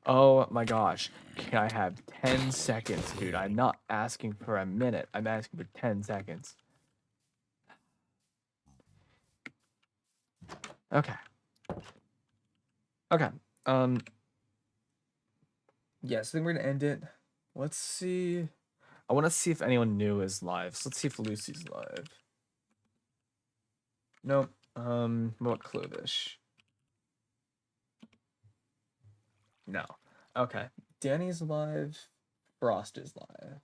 Oh my gosh. Can I have 10 seconds, dude? I'm not asking for a minute. I'm asking for 10 seconds. Okay. Okay. Yes, I think we're gonna end it. Let's see. I want to see if anyone new is live. So let's see if Lucy's live. Nope. What about Clovish? No. Okay. Danny's live. Frost is live.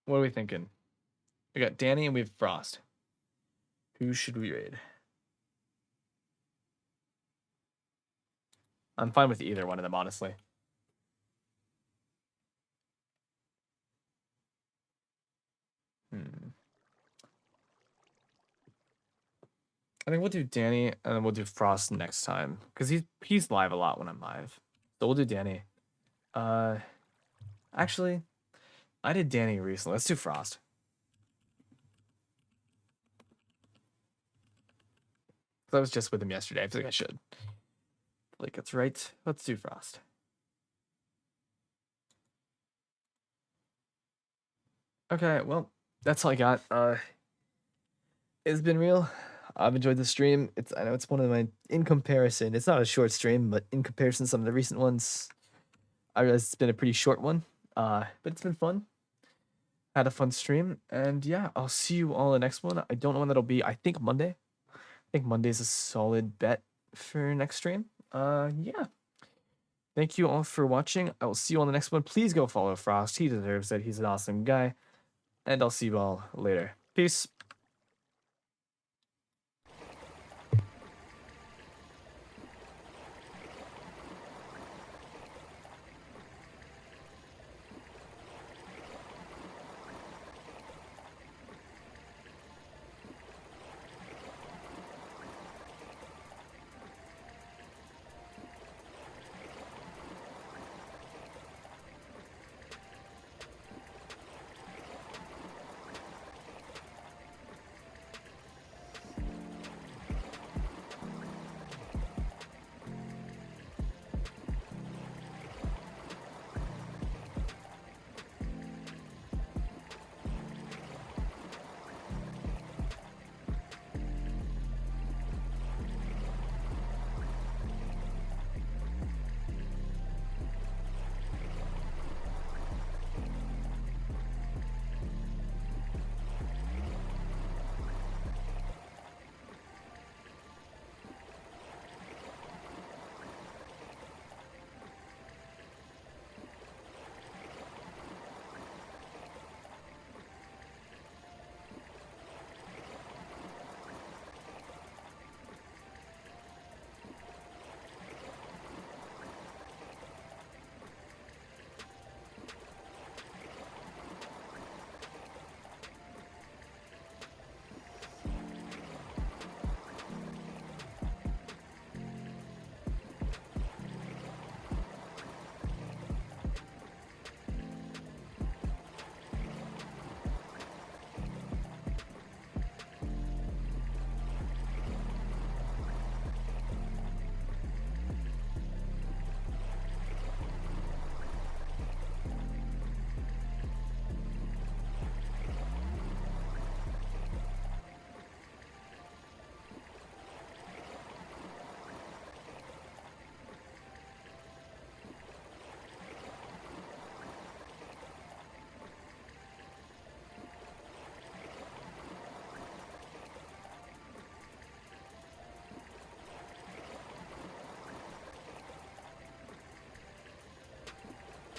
What are we thinking? We got Danny and we have Frost. Who should we raid? I'm fine with either one of them, honestly. I think we'll do Danny and then we'll do Frost next time because he's live a lot when I'm live. So we'll do Danny. Actually, I did Danny recently. Let's do Frost. I was just with him yesterday. I feel like I should. Like it's right. Let's do Frost. Okay, well, that's all I got. It's been real. I've enjoyed the stream. I know it's one of my in comparison. It's not a short stream, but in comparison to some of the recent ones, I realize it's been a pretty short one. But it's been fun. Had a fun stream, and yeah, I'll see you all in the next one. I don't know when that'll be. I think Monday. I think Monday's a solid bet for next stream. Yeah. Thank you all for watching. I will see you on the next one. Please go follow Frost. He deserves it. He's an awesome guy. And I'll see you all later. Peace.